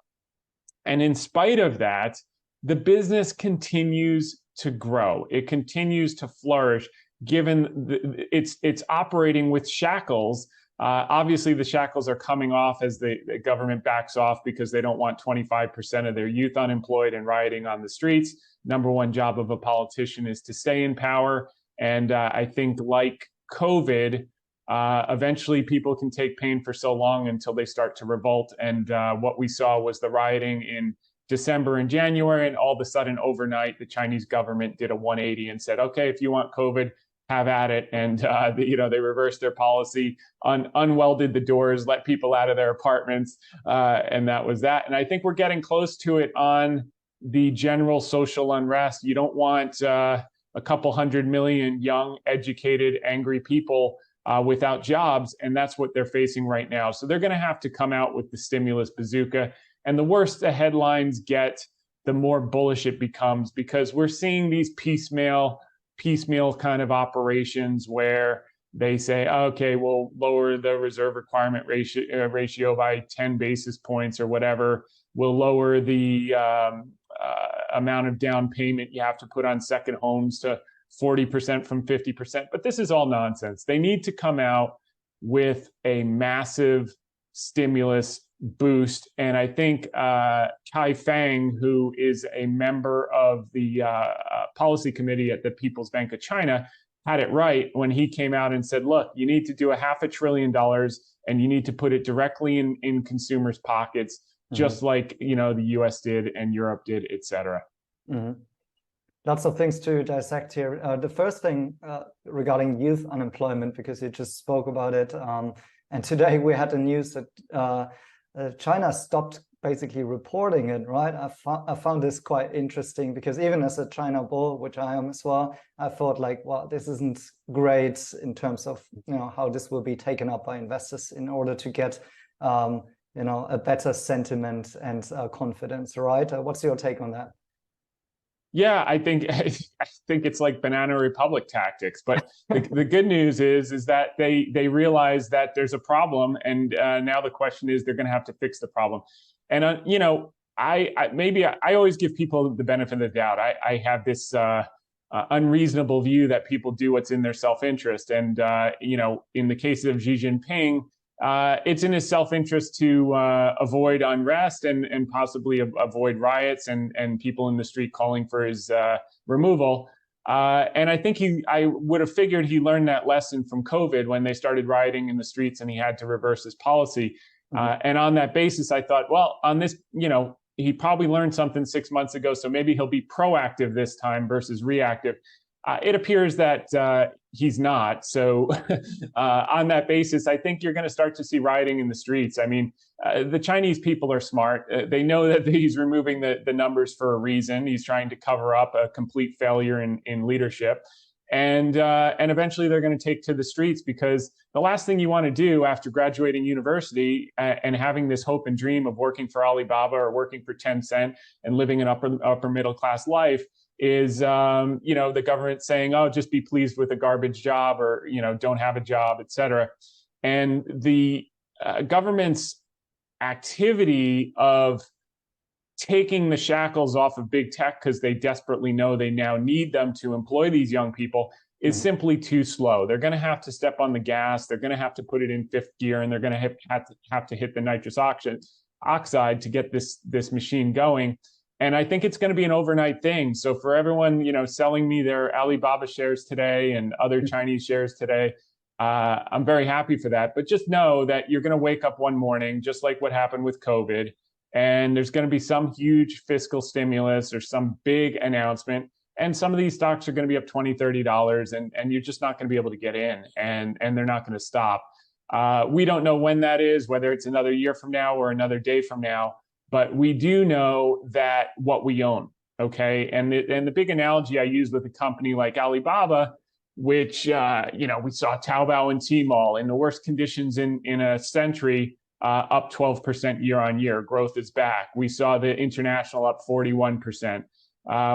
And in spite of that, the business continues to grow. It continues to flourish, given it's operating with shackles. Obviously, the shackles are coming off as the government backs off because they don't want 25% of their youth unemployed and rioting on the streets. Number one job of a politician is to stay in power. And I think, like COVID, eventually people can take pain for so long until they start to revolt. And what we saw was the rioting in December and January, and all of a sudden overnight, the Chinese government did a 180 and said, okay, if you want COVID, have at it. And they reversed their policy, unwelded the doors, let people out of their apartments, and that was that. And I think we're getting close to it on the general social unrest. You don't want a couple 100 million young, educated, angry people without jobs, and that's what they're facing right now. So they're going to have to come out with the stimulus bazooka. And the worse the headlines get, the more bullish it becomes, because we're seeing these piecemeal kind of operations where they say, okay, we'll lower the reserve requirement ratio by 10 basis points or whatever. We'll lower the amount of down payment you have to put on second homes to 40% from 50%. But this is all nonsense. They need to come out with a massive stimulus boost. And I think Kai Fang, who is a member of the policy committee at the People's Bank of China, had it right when he came out and said, look, you need to do $500 billion and you need to put it directly in consumers' pockets, just like the US did and Europe did, et cetera. Lots of things to dissect here. The first thing regarding youth unemployment, because you just spoke about it, and today we had the news that China stopped basically reporting it, right? I found this quite interesting, because even as a China bull, which I am as well, I thought like, well, this isn't great in terms of how this will be taken up by investors in order to get a better sentiment and confidence, right? What's your take on that? Yeah, I think it's like Banana Republic tactics. But the good news is that they realize that there's a problem, and now the question is they're going to have to fix the problem. And I always give people the benefit of the doubt. I have this unreasonable view that people do what's in their self-interest, and in the case of Xi Jinping, it's in his self-interest to avoid unrest and possibly avoid riots and people in the street calling for his removal. And I think I would have figured he learned that lesson from COVID when they started rioting in the streets and he had to reverse his policy. And on that basis, I thought, well, on this, he probably learned something 6 months ago, so maybe he'll be proactive this time versus reactive. It appears that he's not. So on that basis, I think you're going to start to see rioting in the streets. I mean, the Chinese people are smart. They know that he's removing the numbers for a reason. He's trying to cover up a complete failure in leadership. And eventually they're going to take to the streets, because the last thing you want to do after graduating university and having this hope and dream of working for Alibaba or working for Tencent and living an upper middle class life is, the government saying, oh, just be pleased with a garbage job, or, don't have a job, et cetera. And the government's activity of taking the shackles off of big tech, because they desperately know they now need them to employ these young people, is simply too slow. They're going to have to step on the gas. They're going to have to put it in fifth gear, and they're going to have to hit the nitrous oxide to get this machine going. And I think it's going to be an overnight thing. So for everyone, selling me their Alibaba shares today and other Chinese shares today, I'm very happy for that. But just know that you're going to wake up one morning, just like what happened with COVID, and there's going to be some huge fiscal stimulus or some big announcement, and some of these stocks are going to be up $20, $30, and you're just not going to be able to get in, and they're not going to stop. We don't know when that is, whether it's another year from now or another day from now, but we do know that what we own, okay? And the big analogy I use with a company like Alibaba, which we saw Taobao and Tmall in the worst conditions in a century, up 12% year on year. Growth is back. We saw the international up 41%.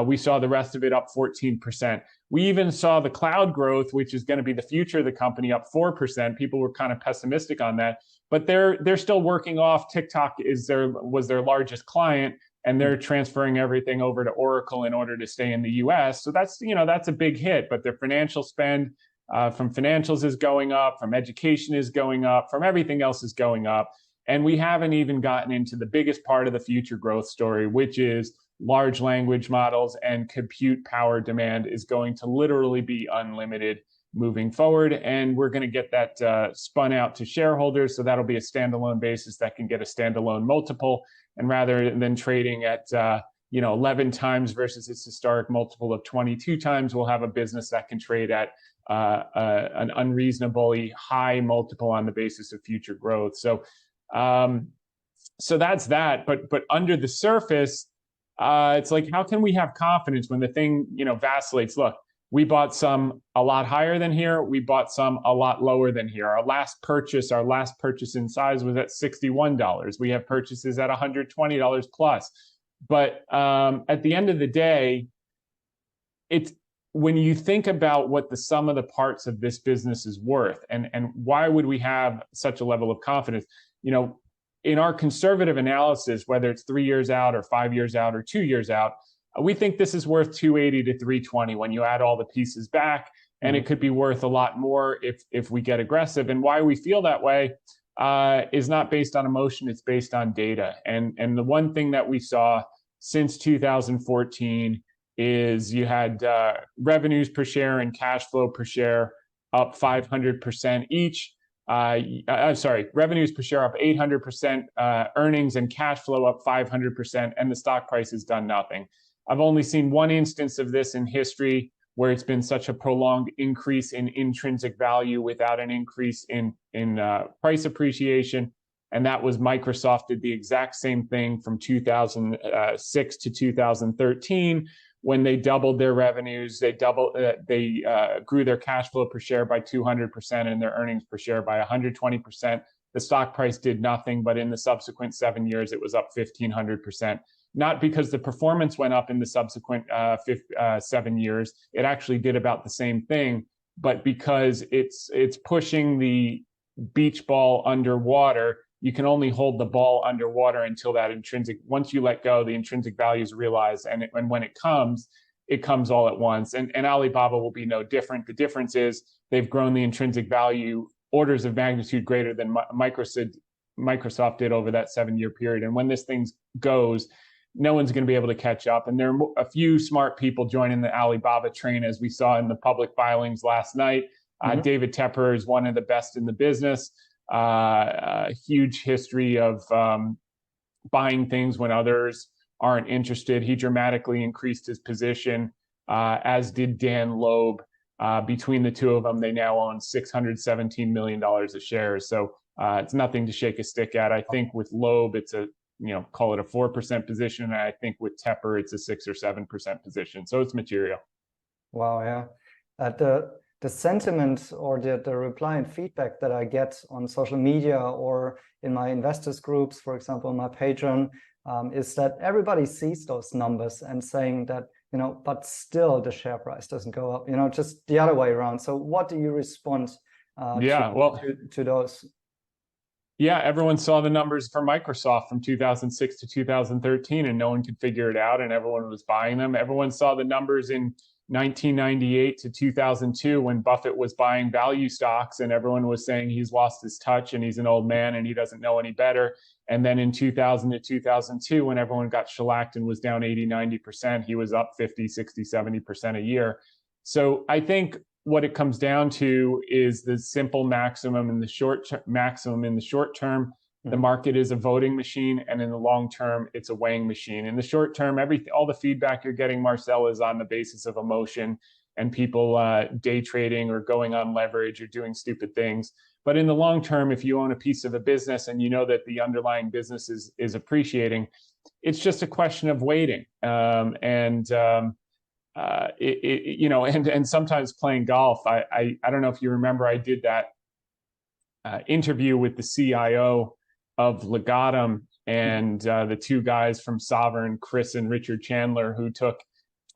We saw the rest of it up 14%. We even saw the cloud growth, which is going to be the future of the company, up 4%. People were kind of pessimistic on that, but they're still working off. TikTok was their largest client, and they're transferring everything over to Oracle in order to stay in the US. So that's a big hit. But their financial spend from financials is going up, from education is going up, from everything else is going up. And we haven't even gotten into the biggest part of the future growth story, which is large language models, and compute power demand is going to literally be unlimited moving forward. And we're going to get that spun out to shareholders. So that'll be a standalone basis that can get a standalone multiple. And rather than trading at 11 times versus its historic multiple of 22 times, we'll have a business that can trade at an unreasonably high multiple on the basis of future growth. So that's that. But under the surface, it's like, how can we have confidence when the thing, vacillates? Look, we bought some a lot higher than here. We bought some a lot lower than here. Our last purchase in size was at $61. We have purchases at $120 plus. But at the end of the day, it's when you think about what the sum of the parts of this business is worth, and why would we have such a level of confidence? In our conservative analysis, whether it's 3 years out or 5 years out or 2 years out, we think this is worth 280 to 320 when you add all the pieces back, and it could be worth a lot more if we get aggressive. And why we feel that way is not based on emotion, it's based on data. And the one thing that we saw since 2014 is you had revenues per share and cash flow per share up 500% each. Revenues per share up 800%, earnings and cash flow up 500%, and the stock price has done nothing. I've only seen one instance of this in history where it's been such a prolonged increase in intrinsic value without an increase in price appreciation, and that was Microsoft did the exact same thing from 2006 to 2013. When they doubled their revenues, they grew their cash flow per share by 200% and their earnings per share by 120%. The stock price did nothing, but in the subsequent 7 years, it was up 1,500%. Not because the performance went up in the subsequent 7 years, it actually did about the same thing, but because it's pushing the beach ball underwater. You can only hold the ball underwater until that once you let go, the intrinsic value is realized. And when it comes all at once. And Alibaba will be no different. The difference is they've grown the intrinsic value orders of magnitude greater than Microsoft did over that 7-year period. And when this thing goes, no one's going to be able to catch up. And there are a few smart people joining the Alibaba train, as we saw in the public filings last night. David Tepper is one of the best in the business. A huge history of buying things when others aren't interested. He dramatically increased his position, as did Dan Loeb. Between the two of them, they now own $617 million of shares. So it's nothing to shake a stick at. I think with Loeb, it's call it a 4% position. And I think with Tepper, it's a 6 or 7% position. So it's material. Wow, yeah. The sentiment or the reply and feedback that I get on social media or in my investors groups, for example, my Patreon, is that everybody sees those numbers and saying that, but still the share price doesn't go up, just the other way around. So what do you respond to those? Yeah, everyone saw the numbers for Microsoft from 2006 to 2013, and no one could figure it out, and everyone was buying them. Everyone saw the numbers in 1998 to 2002 when Buffett was buying value stocks, and everyone was saying he's lost his touch and he's an old man and he doesn't know any better. And then in 2000 to 2002, when everyone got shellacked and was down 80-90%, he was up 50, 60, 70% a year. So I think what it comes down to is the simple maximum in the short term. The market is a voting machine, and in the long term, it's a weighing machine. In the short term, all the feedback you're getting, Marcel, is on the basis of emotion and people day trading or going on leverage or doing stupid things. But in the long term, if you own a piece of a business and you know that the underlying business is appreciating, it's just a question of waiting. And sometimes playing golf. I don't know if you remember, I did that interview with the CIO of Legatum and the two guys from Sovereign, Chris and Richard Chandler, who took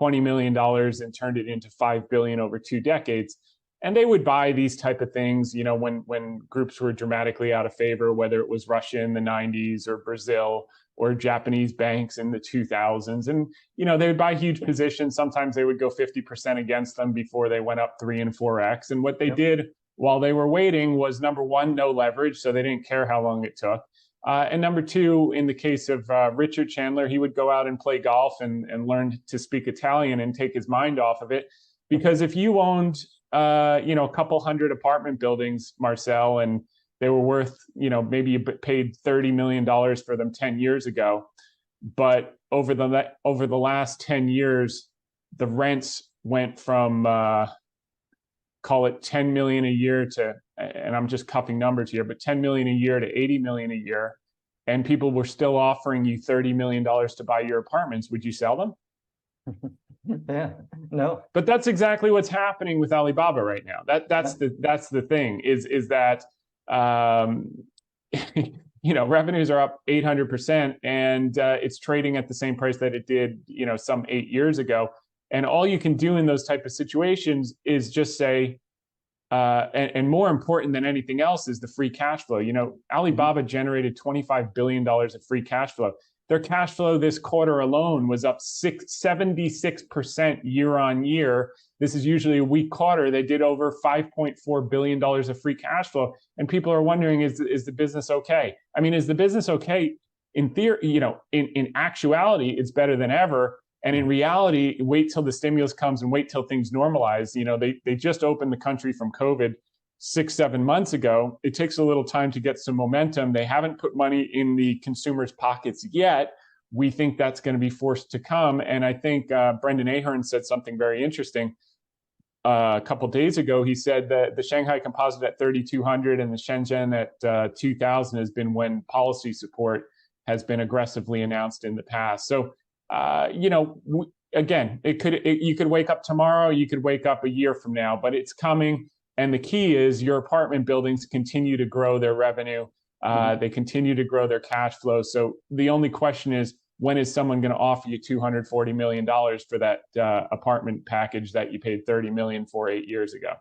$20 million and turned it into $5 billion over 2 decades. And they would buy these type of things, you know, when groups were dramatically out of favor, whether it was Russia in the 90s or Brazil or Japanese banks in the 2000s. And, you know, they would buy huge positions. Sometimes they would go 50% against them before they went up 3 and 4x. And what they did while they were waiting was, number one, no leverage. So they didn't care how long it took. And number two, in the case of Richard Chandler, he would go out and play golf and learn to speak Italian and take his mind off of it. Because if you owned, you know, a couple hundred apartment buildings, Marcel, and they were worth, you know, maybe you paid $30 million for them 10 years ago. But over the last 10 years, the rents went from, call it 10 million a year to, and I'm just cupping numbers here, but 10 million a year to 80 million a year. And people were still offering you $30 million to buy your apartments. Would you sell them? Yeah, no. But that's exactly what's happening with Alibaba right now. That's the thing is that you know, revenues are up 800% and it's trading at the same price that it did, you know, some 8 years ago. And all you can do in those type of situations is just say, and more important than anything else is the free cash flow. You know, Alibaba generated $25 billion of free cash flow. Their cash flow this quarter alone was up 76% year on year. This is usually a weak quarter. They did over $5.4 billion of free cash flow. And people are wondering, is the business okay? I mean, is the business okay? In theory, you know, in actuality, it's better than ever. And in reality, wait till the stimulus comes and wait till things normalize. You know, they just opened the country from COVID 6-7 months ago. It takes a little time to get some momentum. They haven't put money in the consumers' pockets yet. We think that's going to be forced to come. And I think Brendan Ahern said something very interesting a couple of days ago. He said that the Shanghai Composite at 3,200 and the Shenzhen at 2,000 has been when policy support has been aggressively announced in the past. So, you know, again, you could wake up tomorrow, you could wake up a year from now, but it's coming. And the key is your apartment buildings continue to grow their revenue. They continue to grow their cash flow. So the only question is, when is someone going to offer you $240 million for that apartment package that you paid $30 million for 8 years ago?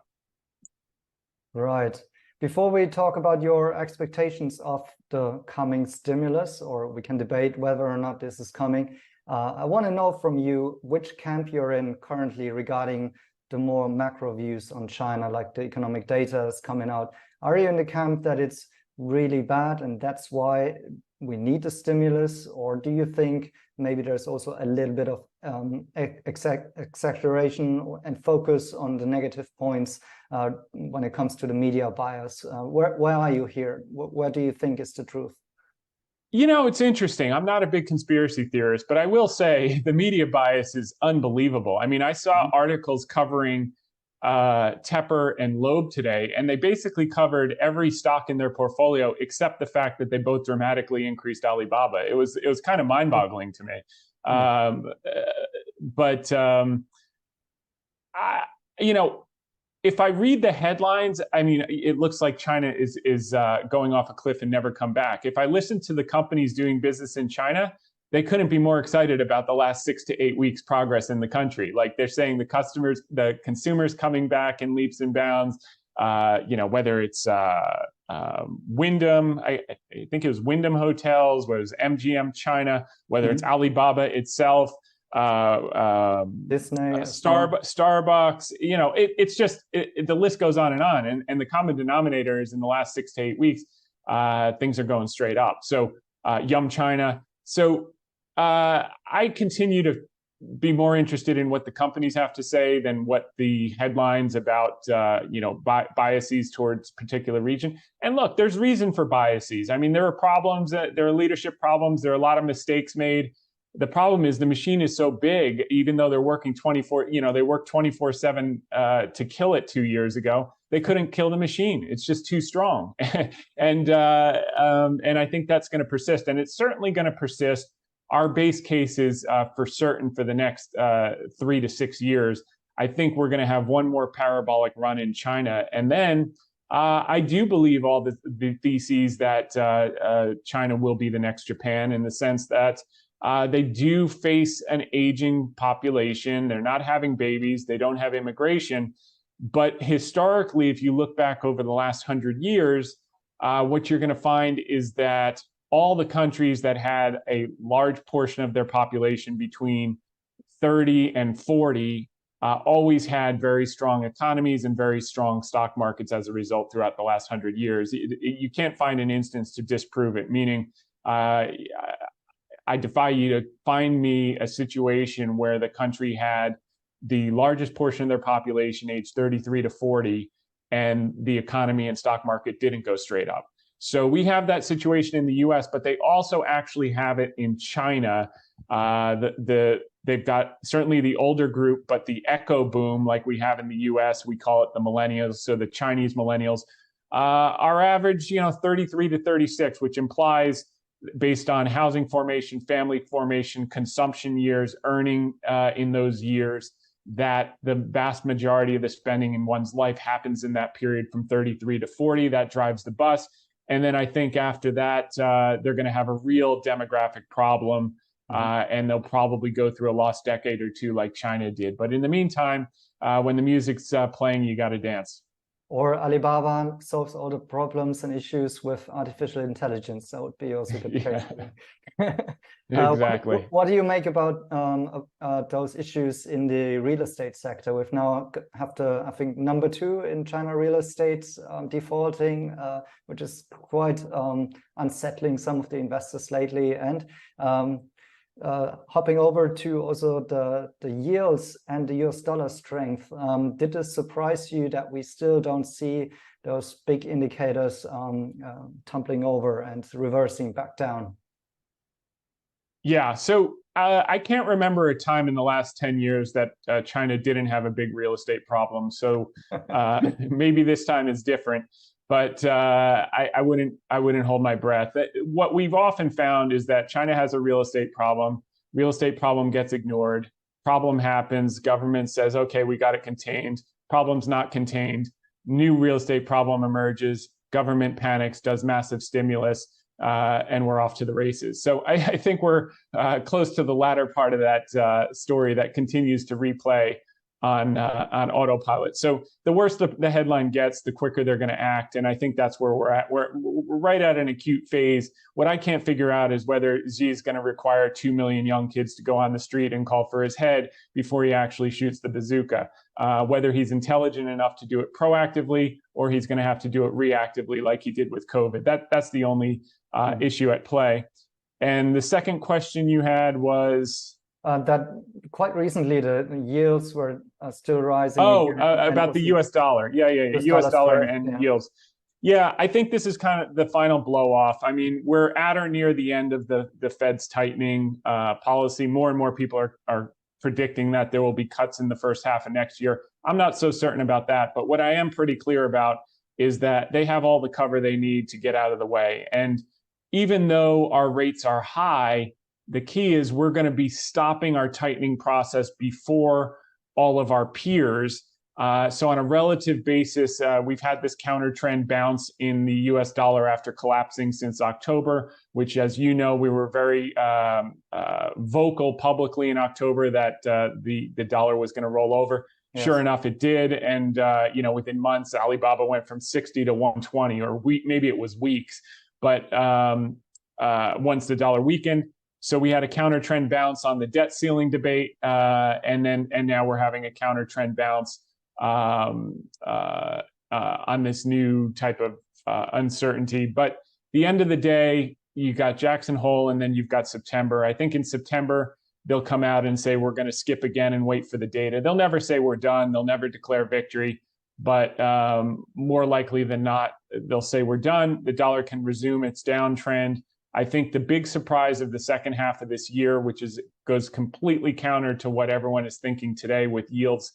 Right. Before we talk about your expectations of the coming stimulus, or we can debate whether or not this is coming, I want to know from you which camp you're in currently regarding the more macro views on China, like the economic data is coming out. Are you in the camp that it's really bad and that's why we need a stimulus? Or do you think maybe there's also a little bit of exaggeration and focus on the negative points when it comes to the media bias? Where are you here? Where do you think is the truth? You know, it's interesting. I'm not a big conspiracy theorist, but I will say the media bias is unbelievable. I mean, I saw articles covering Tepper and Loeb today, and they basically covered every stock in their portfolio except the fact that they both dramatically increased Alibaba. It was kind of mind-boggling to me. You know, if I read the headlines, I mean, it looks like China is going off a cliff and never come back. If I listen to the companies doing business in China, they couldn't be more excited about the last 6 to 8 weeks progress in the country. Like they're saying the consumers coming back in leaps and bounds, you know, whether it's Wyndham, I think it was Wyndham Hotels, whether it's MGM China, whether it's Alibaba itself, Disney, Starbucks, you know, it's just, the list goes on. And the common denominator is in the last 6 to 8 weeks, things are going straight up. So Yum China. So I continue to be more interested in what the companies have to say than what the headlines about, you know, biases towards particular region. And look, there's reason for biases. I mean, there are problems, there are leadership problems. There are a lot of mistakes made. The problem is the machine is so big, even though they're working 24/7 to kill it 2 years ago, they couldn't kill the machine. It's just too strong. And I think that's going to persist. And it's certainly going to persist. Our base case is for certain for the next 3 to 6 years. I think we're going to have one more parabolic run in China. And then I do believe all the theses that China will be the next Japan, in the sense that They do face an aging population. They're not having babies. They don't have immigration. But historically, if you look back over the last 100 years, what you're going to find is that all the countries that had a large portion of their population between 30 and 40 always had very strong economies and very strong stock markets as a result throughout the last 100 years. You can't find an instance to disprove it, meaning I defy you to find me a situation where the country had the largest portion of their population aged 33 to 40 and the economy and stock market didn't go straight up. So we have that situation in the US, but they also actually have it in China. They've got certainly the older group, but the echo boom, like we have in the US, we call it the millennials. So the Chinese millennials are average, 33 to 36, which implies based on housing formation, family formation, consumption years, earning in those years, that the vast majority of the spending in one's life happens in that period from 33 to 40. That drives the bus. And then I think after that, they're going to have a real demographic problem, and they'll probably go through a lost decade or two like China did. But in the meantime, when the music's playing, you got to dance. Or Alibaba solves all the problems and issues with artificial intelligence. That would be also a good case. Exactly. What do you make about those issues in the real estate sector? We've now have the, I think, number 2 in China real estate defaulting, which is quite unsettling some of the investors lately. And hopping over to also the yields and the US dollar strength, did this surprise you that we still don't see those big indicators tumbling over and reversing back down? Yeah, so I can't remember a time in the last 10 years that China didn't have a big real estate problem. So maybe this time is different. But I wouldn't hold my breath. What we've often found is that China has a real estate problem. Real estate problem gets ignored. Problem happens. Government says, okay, we got it contained. Problem's not contained. New real estate problem emerges. Government panics, does massive stimulus, and we're off to the races. So I think we're close to the latter part of that story that continues to replay on autopilot. So the worse the headline gets, the quicker they're going to act. And I think that's where we're at. We're right at an acute phase. What I can't figure out is whether Xi is going to require 2 million young kids to go on the street and call for his head before he actually shoots the bazooka. Whether he's intelligent enough to do it proactively or he's going to have to do it reactively like he did with COVID. That's the only issue at play. And the second question you had was... that quite recently the yields were still rising. About the US dollar. Yeah. US dollar and yields. Yeah, I think this is kind of the final blow off. I mean, we're at or near the end of the Fed's tightening policy. More and more people are predicting that there will be cuts in the first half of next year. I'm not so certain about that. But what I am pretty clear about is that they have all the cover they need to get out of the way. And even though our rates are high, the key is we're going to be stopping our tightening process before all of our peers. So on a relative basis, we've had this counter trend bounce in the US dollar after collapsing since October, which, as you know, we were very vocal publicly in October that the dollar was going to roll over. Yes. Sure enough, it did. And, within months, Alibaba went from 60 to 120, or maybe it was weeks. But once the dollar weakened, so we had a counter trend bounce on the debt ceiling debate, and now we're having a counter trend bounce on this new type of uncertainty. But the end of the day, you got Jackson Hole, and then you've got September. I think in September they'll come out and say we're going to skip again and wait for the data. They'll never say we're done. They'll never declare victory. But more likely than not, they'll say we're done. The dollar can resume its downtrend. I think the big surprise of the second half of this year, which goes completely counter to what everyone is thinking today with yields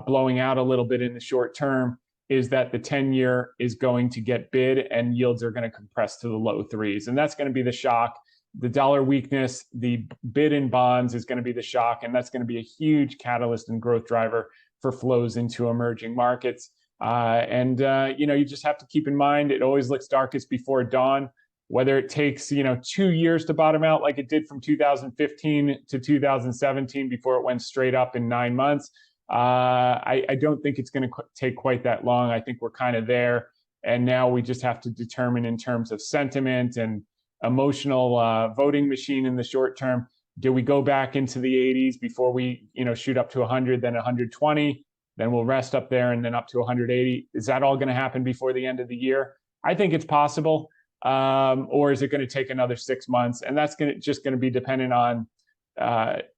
blowing out a little bit in the short term, is that the 10-year is going to get bid and yields are going to compress to the low threes. And that's going to be the shock. The dollar weakness, the bid in bonds is going to be the shock. And that's going to be a huge catalyst and growth driver for flows into emerging markets. You just have to keep in mind, it always looks darkest before dawn. whether it takes 2 years to bottom out like it did from 2015 to 2017 before it went straight up in 9 months. I don't think it's going to take quite that long. I think we're kind of there, and now we just have to determine in terms of sentiment and emotional voting machine in the short term. Do we go back into the 80s before we shoot up to 100, then 120, then we'll rest up there, and then up to 180? Is that all going to happen before the end of the year? I think it's possible. Or is it going to take another 6 months? And that's just going to be dependent on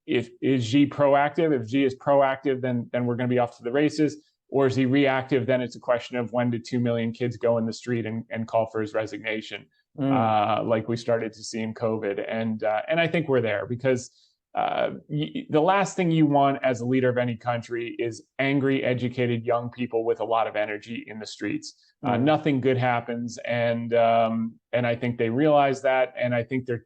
is Xi proactive. If Xi is proactive, then we're going to be off to the races. Or is he reactive? Then it's a question of when did 2 million kids go in the street and call for his resignation, like we started to see in COVID. And I think we're there, because the last thing you want as a leader of any country is angry, educated young people with a lot of energy in the streets. Nothing good happens, and I think they realize that, and I think they're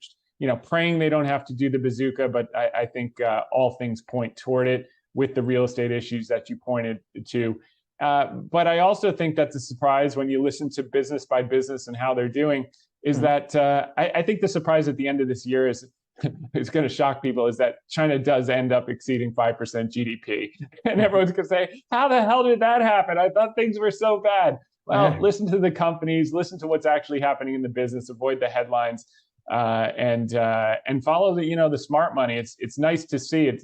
praying they don't have to do the bazooka, but I think all things point toward it with the real estate issues that you pointed to. But I also think that's a surprise when you listen to business by business and how they're doing, is that I think the surprise at the end of this year is going to shock people, is that China does end up exceeding 5% GDP. And everyone's going to say, how the hell did that happen? I thought things were so bad. Well, listen to the companies, listen to what's actually happening in the business, avoid the headlines, and follow the smart money. It's nice to see it.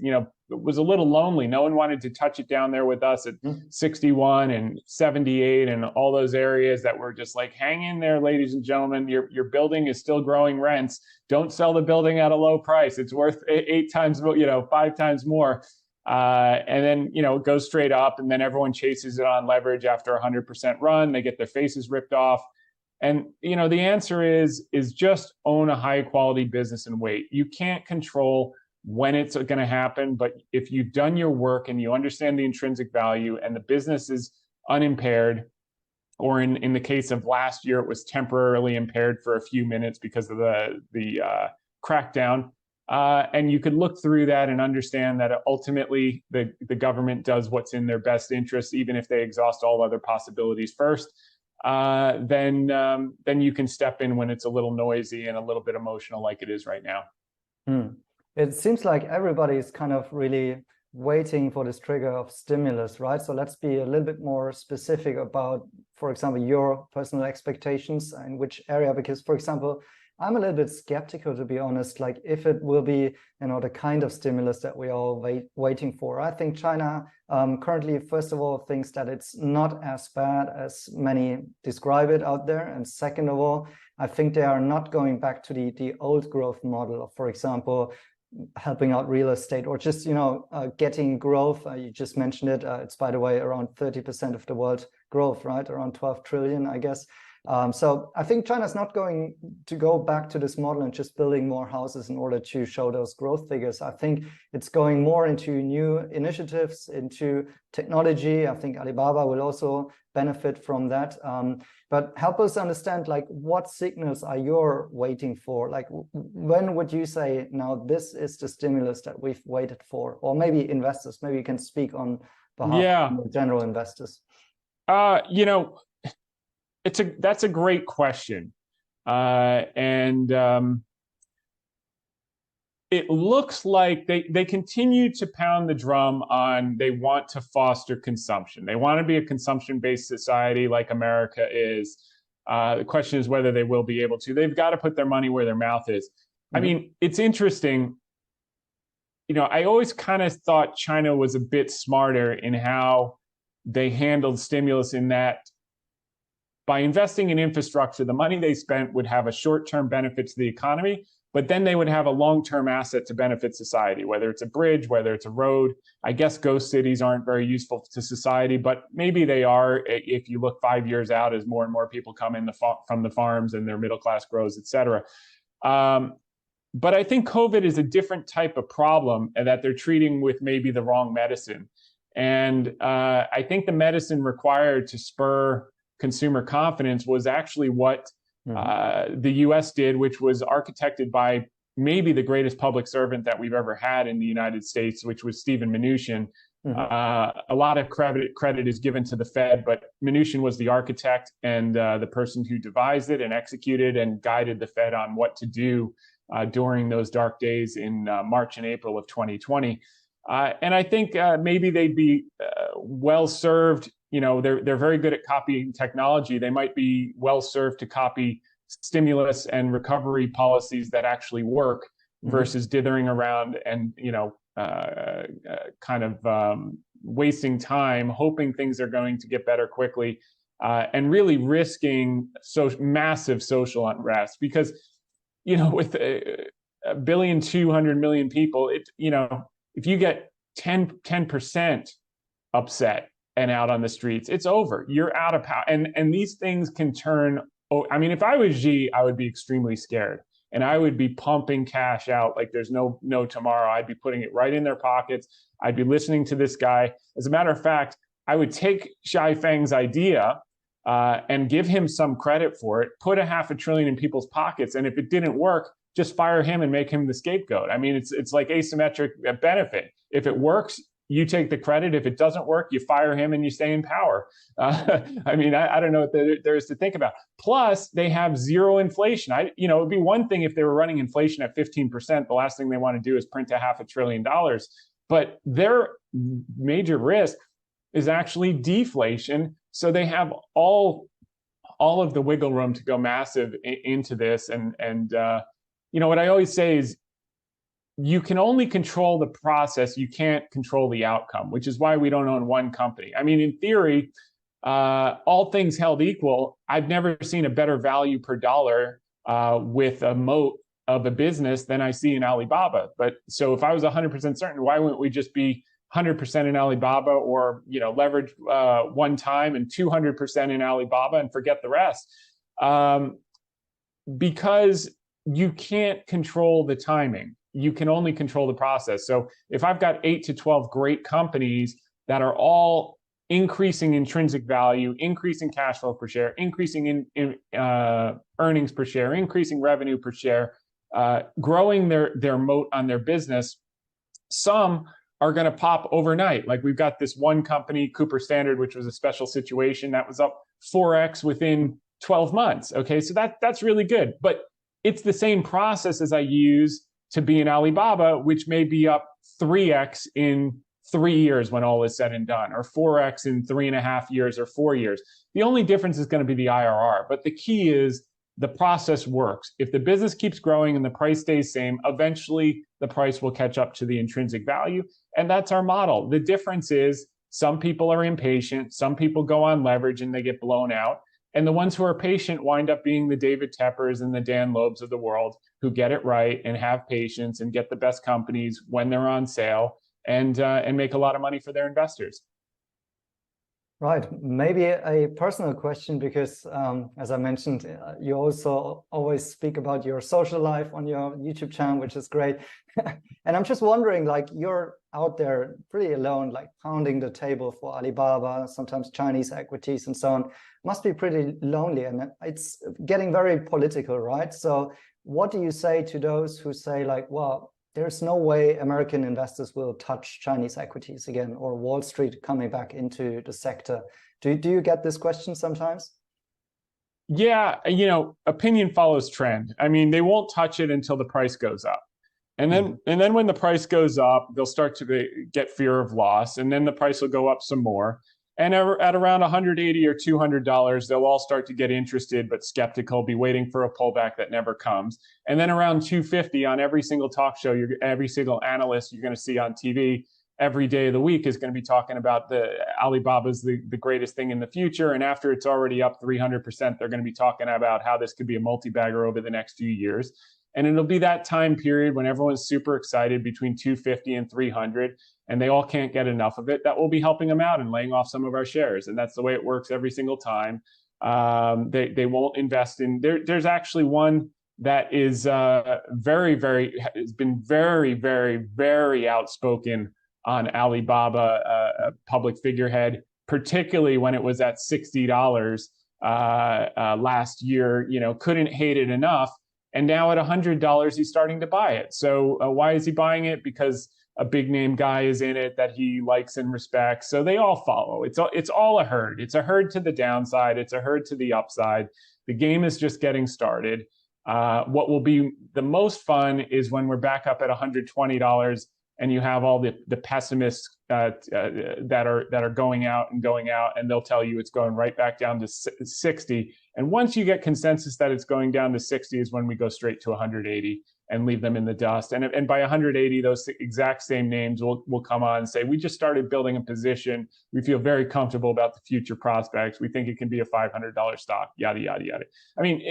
It was a little lonely. No one wanted to touch it down there with us at 61 and 78 and all those areas that were just like, hang in there, ladies and gentlemen. Your building is still growing rents. Don't sell the building at a low price. It's worth 8 times, 5 times more. And then, it goes straight up, and then everyone chases it on leverage after a 100% run. They get their faces ripped off. And, the answer is just own a high quality business and wait. You can't control when it's going to happen, but if you've done your work and you understand the intrinsic value and the business is unimpaired, or in the case of last year, it was temporarily impaired for a few minutes because of the crackdown. And you could look through that and understand that ultimately the government does what's in their best interest, even if they exhaust all other possibilities first. Then you can step in when it's a little noisy and a little bit emotional, like it is right now. It seems like everybody is kind of really waiting for this trigger of stimulus, right? So let's be a little bit more specific about, for example, your personal expectations in which area, because, for example, I'm a little bit skeptical, to be honest, like if it will be, the kind of stimulus that we are waiting for. I think China currently, first of all, thinks that it's not as bad as many describe it out there. And second of all, I think they are not going back to the old growth model of, for example, helping out real estate or just, getting growth. You just mentioned it. It's, by the way, around 30% of the world growth, right? Around 12 trillion, I guess. So I think China's not going to go back to this model and just building more houses in order to show those growth figures. I think it's going more into new initiatives, into technology. I think Alibaba will also benefit from that. But help us understand, like, what signals are you waiting for? Like, when would you say, now this is the stimulus that we've waited for? Or maybe investors, maybe you can speak on behalf of general investors. That's a great question. It looks like they continue to pound the drum on they want to foster consumption. They want to be a consumption-based society like America is. The question is whether they will be able to. They've got to put their money where their mouth is. I mean, it's interesting. I always kind of thought China was a bit smarter in how they handled stimulus, in that by investing in infrastructure, the money they spent would have a short-term benefit to the economy, but then they would have a long-term asset to benefit society, whether it's a bridge, whether it's a road. I guess ghost cities aren't very useful to society, but maybe they are if you look 5 years out as more and more people come in from the farms and their middle class grows, et cetera. But I think COVID is a different type of problem, and that they're treating with maybe the wrong medicine. And I think the medicine required to spur consumer confidence was actually what the US did, which was architected by maybe the greatest public servant that we've ever had in the United States, which was Stephen Mnuchin, A lot of credit is given to the Fed, but Mnuchin was the architect and the person who devised it and executed and guided the Fed on what to do during those dark days in March and April of 2020. And I think maybe they'd be well served. You know, they're very good at copying technology. They might be well served to copy stimulus and recovery policies that actually work versus dithering around and, you know, kind of wasting time, hoping things are going to get better quickly, and really risking massive social unrest. Because, you know, with a 1,200,000,000 people, you know, if you get 10% upset and out on the streets, it's over. You're out of power. And these things can turn. Oh, I mean, if I was Xi, I would be extremely scared. And I would be pumping cash out like there's no tomorrow. I'd be putting it right in their pockets. I'd be listening to this guy. As a matter of fact, I would take Xi Feng's idea and give him some credit for it, put $500 billion in people's pockets. And if it didn't work, just fire him and make him the scapegoat. I mean, it's like asymmetric benefit. If it works, you take the credit. If it doesn't work, you fire him and you stay in power. I mean, I don't know what there is to think about. Plus, they have zero inflation. You know, it'd be one thing if they were running inflation at 15%. The last thing they want to do is print $500 billion. But their major risk is actually deflation. So they have all of the wiggle room to go massive into this. And you know, what I always say is, you can only control the process. You can't control the outcome, which is why we don't own one company. I mean, in theory, all things held equal, I've never seen a better value per dollar with a moat of a business than I see in Alibaba. But so if I was 100% certain, why wouldn't we just be 100% in Alibaba, or, you know, leverage one time and 200% in Alibaba and forget the rest? Because you can't control the timing. You can only control the process. So if I've got 8 to 12 great companies that are all increasing intrinsic value, increasing cash flow per share, increasing in earnings per share, increasing revenue per share, growing their moat on their business, some are going to pop overnight. Like we've got this one company, Cooper Standard, which was a special situation that was up 4x within 12 months. Okay, so that's really good. But it's the same process as I use to be in Alibaba, which may be up 3x in 3 years when all is said and done, or 4x in 3.5 years or 4 years. The only difference is going to be the IRR. But the key is the process works. If the business keeps growing and the price stays same, eventually the price will catch up to the intrinsic value. And that's our model. The difference is some people are impatient. Some people go on leverage and they get blown out. And the ones who are patient wind up being the David Teppers and the Dan Loebs of the world, who get it right and have patience and get the best companies when they're on sale and make a lot of money for their investors. Right. Maybe a personal question, because as I mentioned, you also always speak about your social life on your YouTube channel, which is great. And I'm just wondering, like, you're out there pretty alone, like pounding the table for Alibaba, sometimes Chinese equities and so on. Must be pretty lonely, and it's getting very political, right? So what do you say to those who say, like, well, there's no way American investors will touch Chinese equities again, or Wall Street coming back into the sector? Do you get this question sometimes? Yeah, you know, opinion follows trend. I mean, they won't touch it until the price goes up. And then when the price goes up, they'll start to get fear of loss, and then the price will go up some more. And at around $180 or $200, they'll all start to get interested but skeptical, be waiting for a pullback that never comes. And then around $250 on every single talk show, every single analyst you're going to see on TV every day of the week is going to be talking about the Alibaba's the greatest thing in the future. And after it's already up 300%, they're going to be talking about how this could be a multi-bagger over the next few years. And it'll be that time period when everyone's super excited between 250 and 300, and they all can't get enough of it. That will be helping them out and laying off some of our shares. And that's the way it works every single time. They won't invest in, there's actually one that is has been very, very, very outspoken on Alibaba, a public figurehead, particularly when it was at $60 last year, you know, couldn't hate it enough. And now at $100, he's starting to buy it. So why is he buying it? Because a big name guy is in it that he likes and respects. So they all follow. It's all a herd. It's a herd to the downside. It's a herd to the upside. The game is just getting started. What will be the most fun is when we're back up at $120 and you have all the pessimists that are going out, and they'll tell you it's going right back down to 60. And once you get consensus that it's going down to 60 is when we go straight to 180 and leave them in the dust. And by 180, those exact same names will come on and say, we just started building a position. We feel very comfortable about the future prospects. We think it can be a $500 stock, yada, yada, yada. I mean,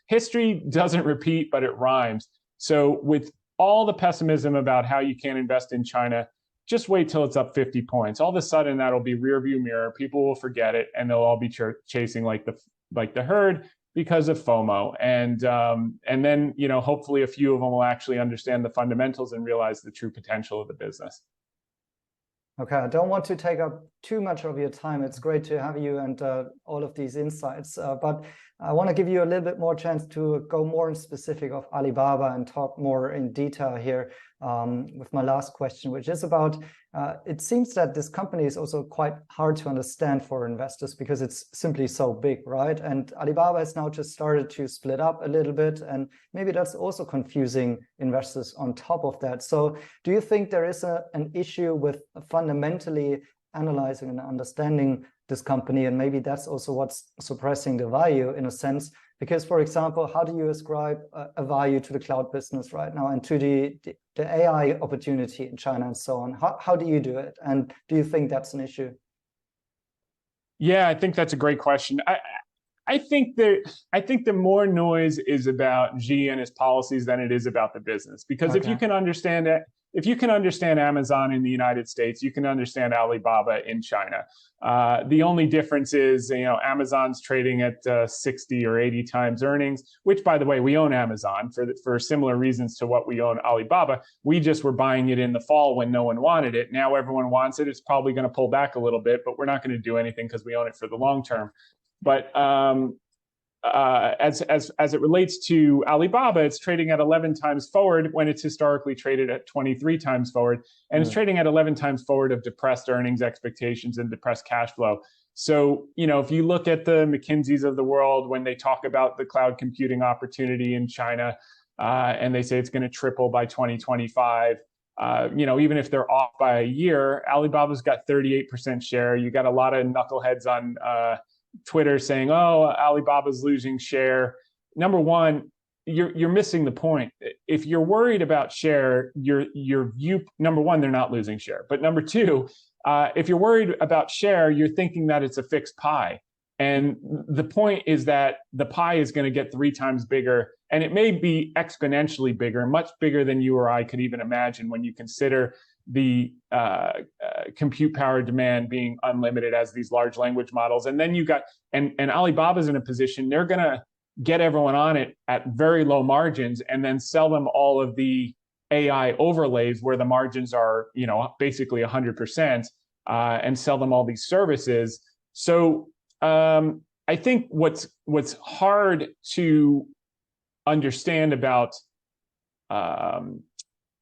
history doesn't repeat, but it rhymes. So with all the pessimism about how you can't invest in China, just wait till it's up 50 points. All of a sudden, that'll be rear view mirror. People will forget it, and they'll all be chasing like the herd because of FOMO. And then, you know, hopefully a few of them will actually understand the fundamentals and realize the true potential of the business. Okay, I don't want to take up too much of your time. It's great to have you and all of these insights, but I want to give you a little bit more chance to go more in specific of Alibaba and talk more in detail here with my last question, which is about, it seems that this company is also quite hard to understand for investors because it's simply so big, right? And Alibaba has now just started to split up a little bit, and maybe that's also confusing investors on top of that. So do you think there is an issue with fundamentally analyzing and understanding this company, and maybe that's also what's suppressing the value in a sense? Because, for example, how do you ascribe a value to the cloud business right now and to the AI opportunity in China and so on? How do you do it? And do you think that's an issue? Yeah, I think that's a great question. I think the more noise is about Xi and his policies than it is about the business. Because if you can understand it, if you can understand Amazon in the United States, you can understand Alibaba in China. The only difference is, you know, Amazon's trading at 60 or 80 times earnings, which, by the way, we own Amazon for similar reasons to what we own Alibaba. We just were buying it in the fall when no one wanted it. Now everyone wants it. It's probably going to pull back a little bit, but we're not going to do anything because we own it for the long term. But as it relates to Alibaba, it's trading at 11 times forward when it's historically traded at 23 times forward, and it's trading at 11 times forward of depressed earnings expectations and depressed cash flow. So, you know, if you look at the McKinseys of the world, when they talk about the cloud computing opportunity in China, and they say it's going to triple by 2025, you know, even if they're off by a year, Alibaba's got 38% share. You got a lot of knuckleheads on Twitter saying, "Oh, Alibaba's losing share." Number one, you're missing the point. If you're worried about share, your view, number one, they're not losing share. But number two, if you're worried about share, you're thinking that it's a fixed pie. And the point is that the pie is going to get 3 times bigger, and it may be exponentially bigger, much bigger than you or I could even imagine when you consider the compute power demand being unlimited as these large language models. And then you got, and Alibaba's in a position, they're going to get everyone on it at very low margins and then sell them all of the AI overlays where the margins are, you know, basically 100%, and sell them all these services. So I think what's hard to understand about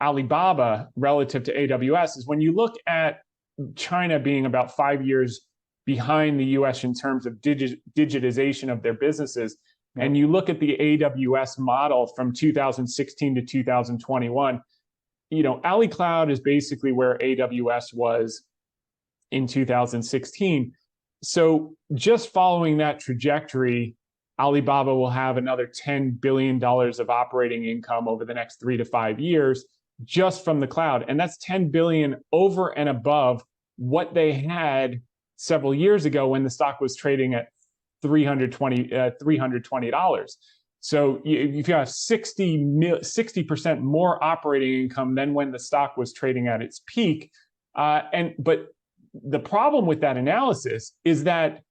Alibaba relative to AWS is when you look at China being about 5 years behind the US in terms of digitization of their businesses, and you look at the AWS model from 2016 to 2021, you know, Ali Cloud is basically where AWS was in 2016. So just following that trajectory, Alibaba will have another $10 billion of operating income over the next 3 to 5 years just from the cloud. And that's 10 billion over and above what they had several years ago when the stock was trading at $320. So if you have 60% more operating income than when the stock was trading at its peak. But the problem with that analysis is that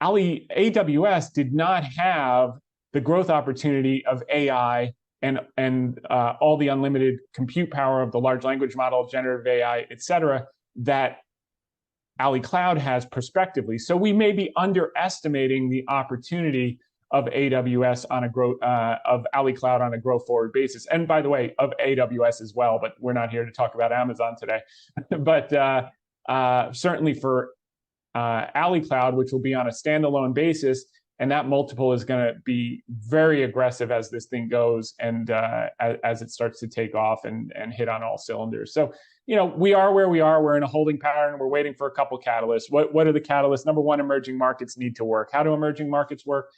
AWS did not have the growth opportunity of AI and all the unlimited compute power of the large language model, generative AI, et cetera, that Ali Cloud has prospectively. So we may be underestimating the opportunity of AWS on a of Ali Cloud on a go forward basis. And by the way, of AWS as well, but we're not here to talk about Amazon today. But certainly for Ali Cloud, which will be on a standalone basis, and that multiple is going to be very aggressive as this thing goes and as it starts to take off and hit on all cylinders. So, we are where we are. We're in a holding pattern. We're waiting for a couple catalysts. What are the catalysts? Number one, emerging markets need to work. How do emerging markets work?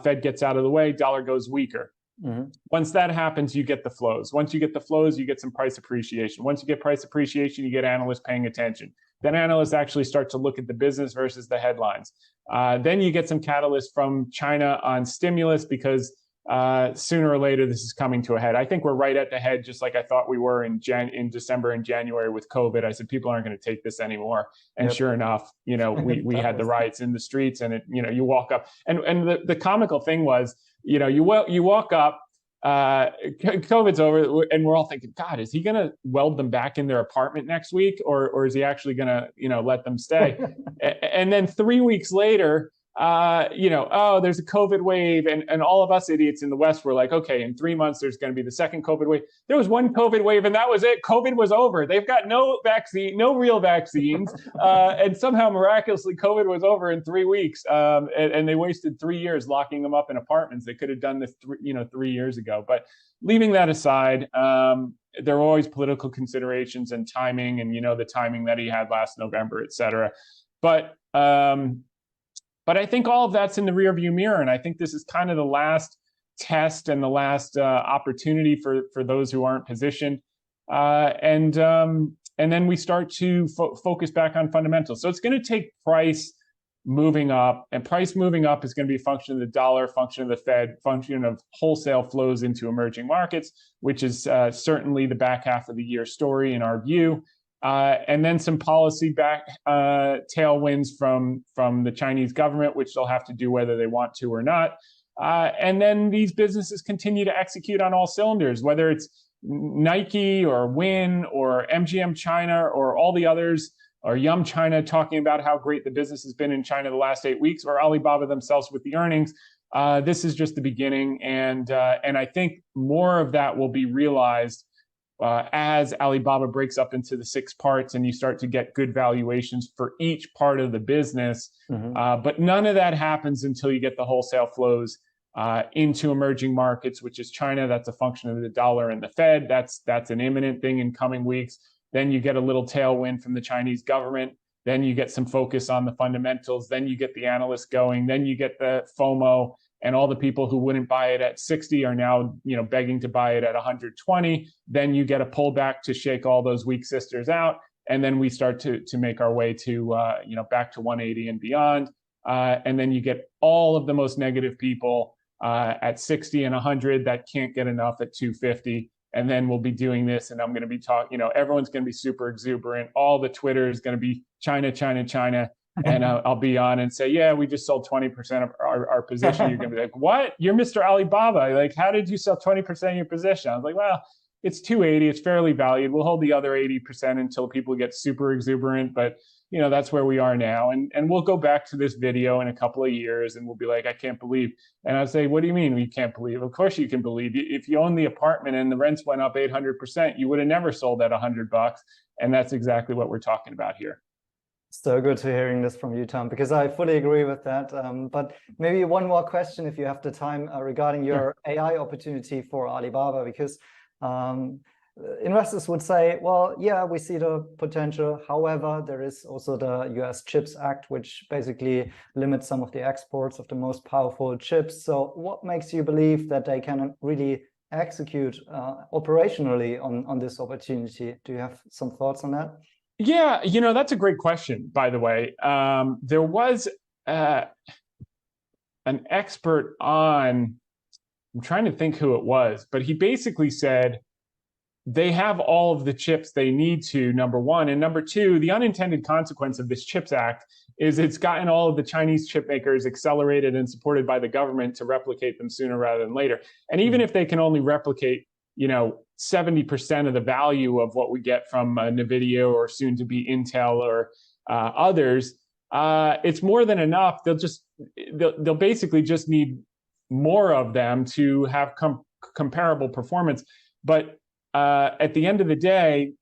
Fed gets out of the way, dollar goes weaker. Mm-hmm. Once that happens, you get the flows. Once you get the flows, you get some price appreciation. Once you get price appreciation, you get analysts paying attention. Then analysts actually start to look at the business versus the headlines. Then you get some catalysts from China on stimulus because sooner or later this is coming to a head. I think we're right at the head, just like I thought we were in December and January with COVID. I said people aren't going to take this anymore, and sure enough, we had the riots in the streets, and you walk up, and the comical thing was, you walk up. COVID's over, and we're all thinking, God, is he going to weld them back in their apartment next week, or is he actually going to, let them stay? And then 3 weeks later, oh, there's a COVID wave, and all of us idiots in the West were like, okay, in 3 months there's going to be the second COVID wave. There was one COVID wave, and that was it. COVID was over. They've got no vaccine, no real vaccines, and somehow miraculously COVID was over in 3 weeks. And they wasted 3 years locking them up in apartments. They could have done this, 3 years ago. But leaving that aside, there are always political considerations and timing, and the timing that he had last November, et cetera. But I think all of that's in the rearview mirror, and I think this is kind of the last test and the last opportunity for those who aren't positioned, and then we start to focus back on fundamentals. So it's going to take price moving up, and price moving up is going to be a function of the dollar, function of the Fed, function of wholesale flows into emerging markets, which is certainly the back half of the year story in our view. And then some policy tailwinds from the Chinese government, which they'll have to do whether they want to or not. And then these businesses continue to execute on all cylinders, whether it's Nike or Win or MGM China or all the others, or Yum China talking about how great the business has been in China the last 8 weeks, or Alibaba themselves with the earnings. This is just the beginning, and I think more of that will be realized as Alibaba breaks up into the 6 parts and you start to get good valuations for each part of the business. Mm-hmm. But none of that happens until you get the wholesale flows into emerging markets, which is China. That's a function of the dollar and the Fed. That's an imminent thing in coming weeks. Then you get a little tailwind from the Chinese government. Then you get some focus on the fundamentals. Then you get the analysts going. Then you get the FOMO. And all the people who wouldn't buy it at 60 are now, begging to buy it at 120. Then you get a pullback to shake all those weak sisters out, and then we start to make our way to, back to 180 and beyond. And then you get all of the most negative people at 60 and 100 that can't get enough at 250. And then we'll be doing this, and I'm going to be talking. Everyone's going to be super exuberant. All the Twitter is going to be China, China, China. And I'll be on and say, yeah, we just sold 20% of our position. You're going to be like, what? You're Mr. Alibaba. Like, how did you sell 20% of your position? I was like, well, it's 280. It's fairly valued. We'll hold the other 80% until people get super exuberant. But, that's where we are now. And we'll go back to this video in a couple of years, and we'll be like, I can't believe. And I'll say, what do you mean you can't believe? Of course you can believe. If you own the apartment and the rents went up 800%, you would have never sold at $100. And that's exactly what we're talking about here. So good to hearing this from you, Tom, because I fully agree with that. But maybe one more question, if you have the time, regarding your AI opportunity for Alibaba, because investors would say, well, yeah, we see the potential. However, there is also the US CHIPS Act, which basically limits some of the exports of the most powerful chips. So what makes you believe that they can really execute operationally on this opportunity? Do you have some thoughts on that? Yeah, that's a great question, by the way. There was an expert on, I'm trying to think who it was, but he basically said they have all of the chips they need to, number one. And number two, the unintended consequence of this CHIPS Act is it's gotten all of the Chinese chip makers accelerated and supported by the government to replicate them sooner rather than later. And even if they can only replicate 70% of the value of what we get from NVIDIA or soon to be Intel or others, it's more than enough. They'll basically just need more of them to have comparable performance. But at the end of the day,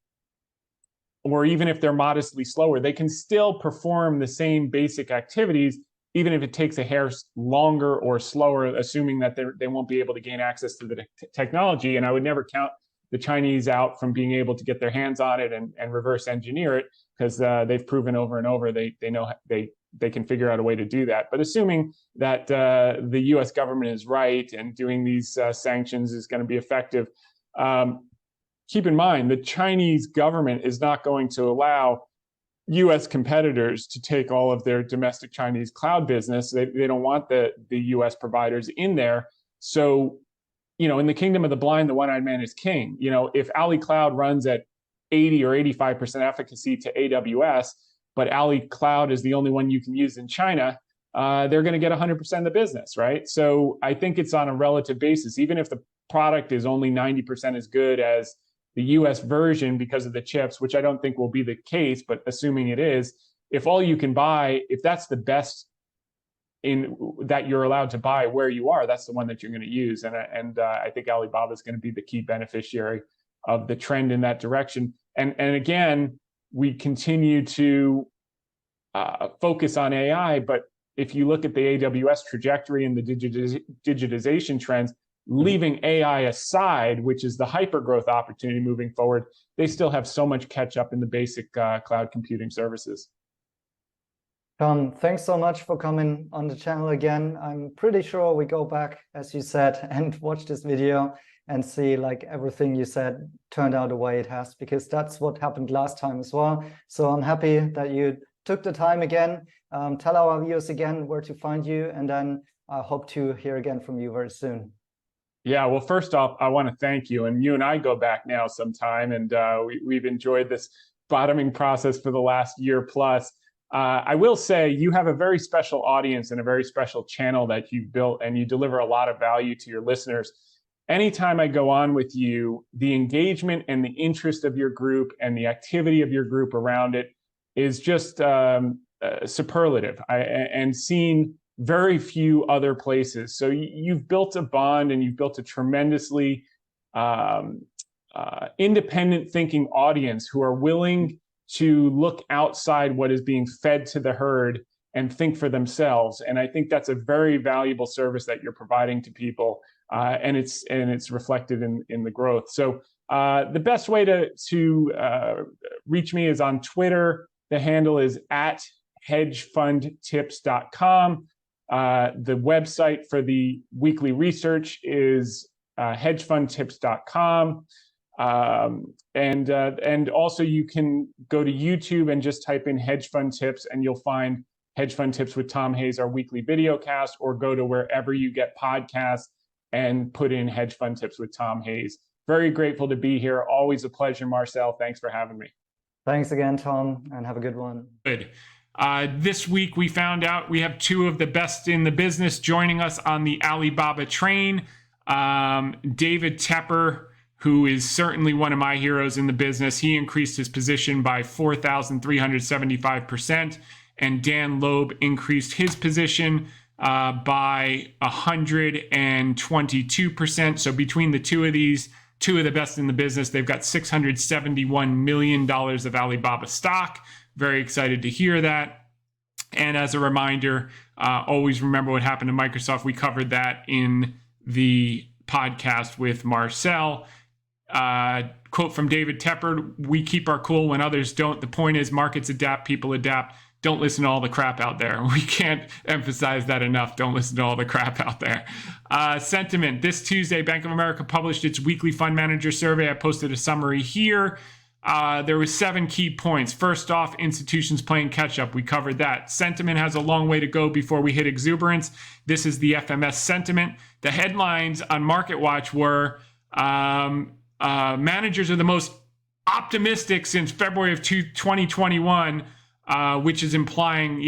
or even if they're modestly slower, they can still perform the same basic activities, even if it takes a hair longer or slower, assuming that they won't be able to gain access to the technology. And I would never count the Chinese out from being able to get their hands on it and reverse engineer it, because they've proven over and over they know they can figure out a way to do that. But assuming that the U.S. government is right and doing these sanctions is going to be effective, keep in mind the Chinese government is not going to allow U.S. competitors to take all of their domestic Chinese cloud business. They don't want the U.S. providers in there. So, in the kingdom of the blind, the one-eyed man is king. If Ali Cloud runs at 80 or 85% efficacy to AWS, but Ali Cloud is the only one you can use in China, they're going to get 100% of the business, right? So I think it's on a relative basis. Even if the product is only 90% as good as the US version because of the chips, which I don't think will be the case, but assuming it is, if all you can buy, if that's the best that you're allowed to buy where you are, that's the one that you're going to use. And I think Alibaba is going to be the key beneficiary of the trend in that direction. And again, we continue to focus on AI, but if you look at the AWS trajectory and the digitization trends, leaving AI aside, which is the hyper-growth opportunity moving forward, they still have so much catch up in the basic cloud computing services. Tom, thanks so much for coming on the channel again. I'm pretty sure we go back, as you said, and watch this video and see like everything you said turned out the way it has, because that's what happened last time as well. So I'm happy that you took the time again. Tell our viewers again where to find you, and then I hope to hear again from you very soon. Yeah, well, first off, I want to thank you. And you and I go back now sometime, and we've enjoyed this bottoming process for the last year plus. I will say you have a very special audience and a very special channel that you've built, and you deliver a lot of value to your listeners. Anytime I go on with you, the engagement and the interest of your group and the activity of your group around it is just superlative, and seen very few other places. So you've built a bond, and you've built a tremendously independent thinking audience who are willing to look outside what is being fed to the herd and think for themselves. And I think that's a very valuable service that you're providing to people, and it's reflected in the growth. So the best way to reach me is on Twitter. The handle is @hedgefundtips.com. The website for the weekly research is hedgefundtips.com. And also you can go to YouTube and just type in Hedge Fund Tips, and you'll find Hedge Fund Tips with Tom Hayes, our weekly videocast, or go to wherever you get podcasts and put in Hedge Fund Tips with Tom Hayes. Very grateful to be here. Always a pleasure, Marcel. Thanks for having me. Thanks again, Tom, and have a good one. Good. This week, we found out we have two of the best in the business joining us on the Alibaba train. David Tepper, who is certainly one of my heroes in the business. He increased his position by 4,375%, and Dan Loeb increased his position by 122%. So between the two of these, two of the best in the business, they've got $671 million of Alibaba stock. Very excited to hear that. And as a reminder, always remember what happened to Microsoft. We covered that in the podcast with Marcel. Quote from David Tepper: "We keep our cool when others don't. The point is markets adapt, people adapt. Don't listen to all the crap out there." We can't emphasize that enough. Don't listen to all the crap out there. Sentiment. This Tuesday, Bank of America published its weekly fund manager survey. I posted a summary here. There were 7 key points. First off, institutions playing catch up. We covered that. Sentiment has a long way to go before we hit exuberance. This is the FMS sentiment. The headlines on MarketWatch were managers are the most optimistic since February of 2021, which is implying,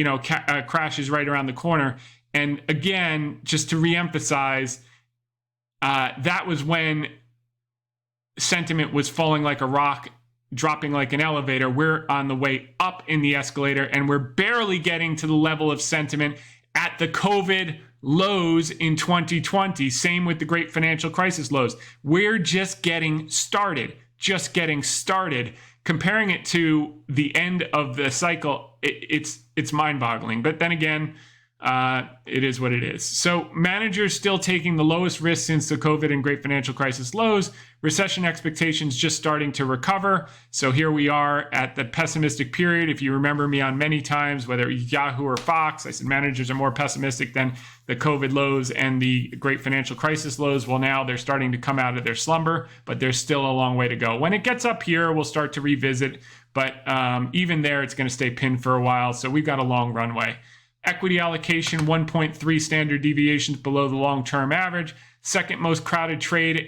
crash is right around the corner. And again, just to reemphasize, that was when sentiment was falling like a rock, dropping like an elevator. We're on the way up in the escalator, and we're barely getting to the level of sentiment at the COVID lows in 2020. Same with the great financial crisis lows. We're just getting started, Comparing it to the end of the cycle, it's mind-boggling. But then again, it is what it is. So managers still taking the lowest risk since the COVID and great financial crisis lows. Recession expectations just starting to recover. So here we are at the pessimistic period. If you remember me on many times, whether Yahoo or Fox, I said managers are more pessimistic than the COVID lows and the great financial crisis lows. Well, now they're starting to come out of their slumber, but there's still a long way to go. When it gets up here, we'll start to revisit. But even there, it's going to stay pinned for a while. So we've got a long runway. Equity allocation, 1.3 standard deviations below the long-term average. Second most crowded trade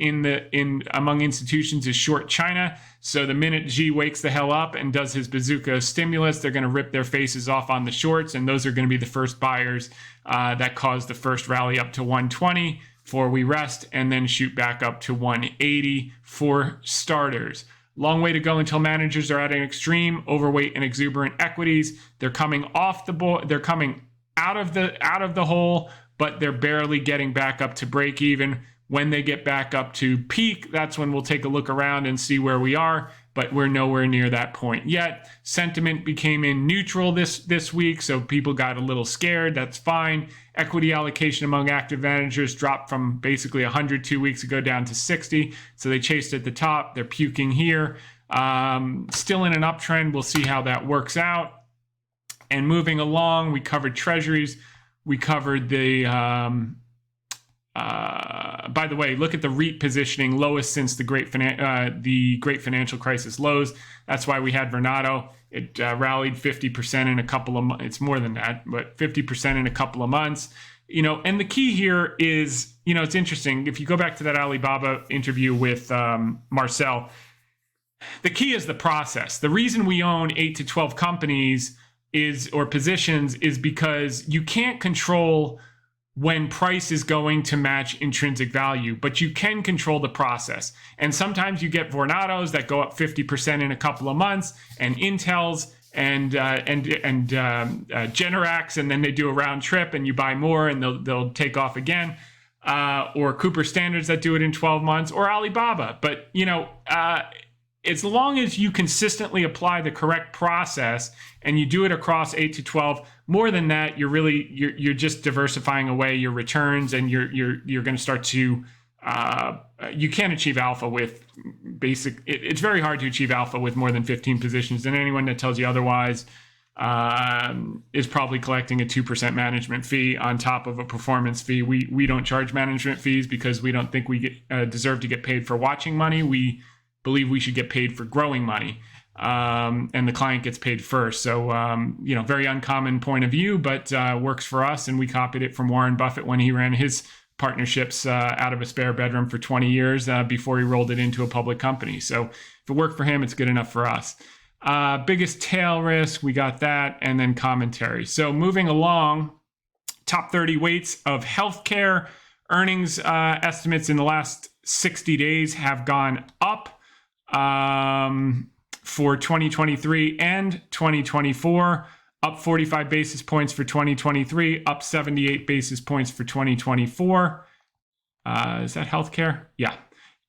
among institutions is short China. So the minute Xi wakes the hell up and does his bazooka stimulus, they're going to rip their faces off on the shorts, and those are going to be the first buyers that cause the first rally up to 120 before we rest, and then shoot back up to 180 for starters. Long way to go until managers are at an extreme overweight and exuberant equities. They're coming off the board. They're coming out of the hole, but they're barely getting back up to break even. When they get back up to peak, that's when we'll take a look around and see where we are, but we're nowhere near that point yet. Sentiment became in neutral this week, so people got a little scared. That's fine. Equity allocation among active managers dropped from basically 100 2 weeks ago down to 60, so they chased at the top. They're puking here. Still in an uptrend. We'll see how that works out. And moving along, we covered treasuries. We covered the, by the way, look at the REIT positioning, lowest since the great financial crisis lows. That's why we had Vornado. It rallied 50% in a couple of months. It's more than that, but 50% in a couple of months. And the key here is, it's interesting. If you go back to that Alibaba interview with Marcel, the key is the process. The reason we own 8 to 12 companies or positions is because you can't control when price is going to match intrinsic value, but you can control the process. And sometimes you get Vornados that go up 50% in a couple of months, and Intels and Generacs, and then they do a round trip and you buy more and they'll take off again. Or Cooper Standards that do it in 12 months, or Alibaba. But, as long as you consistently apply the correct process and you do it across 8 to 12, more than that, you're just diversifying away your returns, and you're going to start to you can't achieve alpha with it's very hard to achieve alpha with more than 15 positions, and anyone that tells you otherwise is probably collecting a 2% management fee on top of a performance fee. We don't charge management fees because we don't think we deserve to get paid for watching money. We believe we should get paid for growing money, and the client gets paid first. So, very uncommon point of view, but works for us. And we copied it from Warren Buffett when he ran his partnerships out of a spare bedroom for 20 years before he rolled it into a public company. So if it worked for him, it's good enough for us. Biggest tail risk, we got that, and then commentary. So moving along, top 30 weights of healthcare earnings estimates in the last 60 days have gone up. For 2023 and 2024, up 45 basis points for 2023, up 78 basis points for 2024. Is that healthcare? Yeah.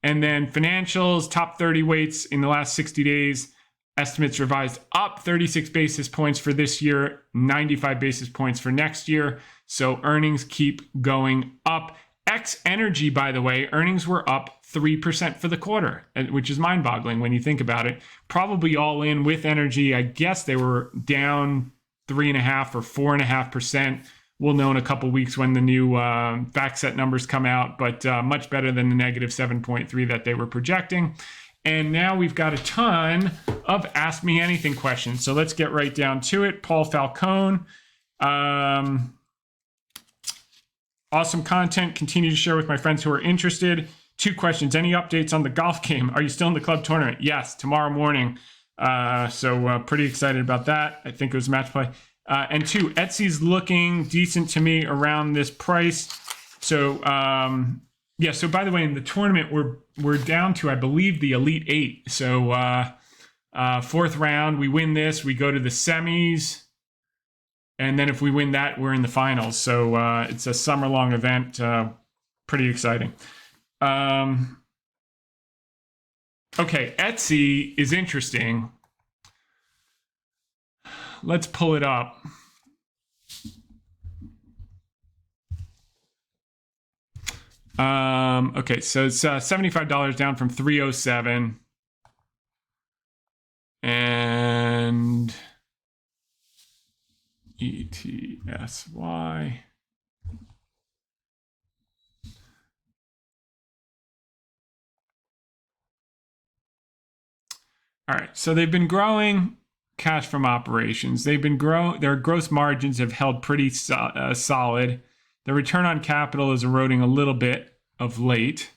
And then financials, top 30 weights in the last 60 days, estimates revised up 36 basis points for this year, 95 basis points for next year. So earnings keep going up. X energy, by the way, earnings were up 3% for the quarter, which is mind-boggling when you think about it. Probably all in with energy, I guess they were down 3.5% or 4.5%. We'll know in a couple weeks when the new FactSet numbers come out, but much better than the negative 7.3 that they were projecting. And now we've got a ton of Ask Me Anything questions. So let's get right down to it. Paul Falcone. Awesome content. Continue to share with my friends who are interested. 2 questions. Any updates on the golf game? Are you still in the club tournament? Yes, tomorrow morning. So pretty excited about that. I think it was match play. And 2, Etsy's looking decent to me around this price. So so by the way, in the tournament, we're down to, I believe, the Elite 8. So 4th round, we win this. We go to the semis. And then if we win that, we're in the finals. So it's a summer-long event. Pretty exciting. Okay, Etsy is interesting. Let's pull it up. Okay, so it's $75 down from $307. And ETSY. All right, so they've been growing cash from operations. They've been their gross margins have held pretty solid. The return on capital is eroding a little bit of late.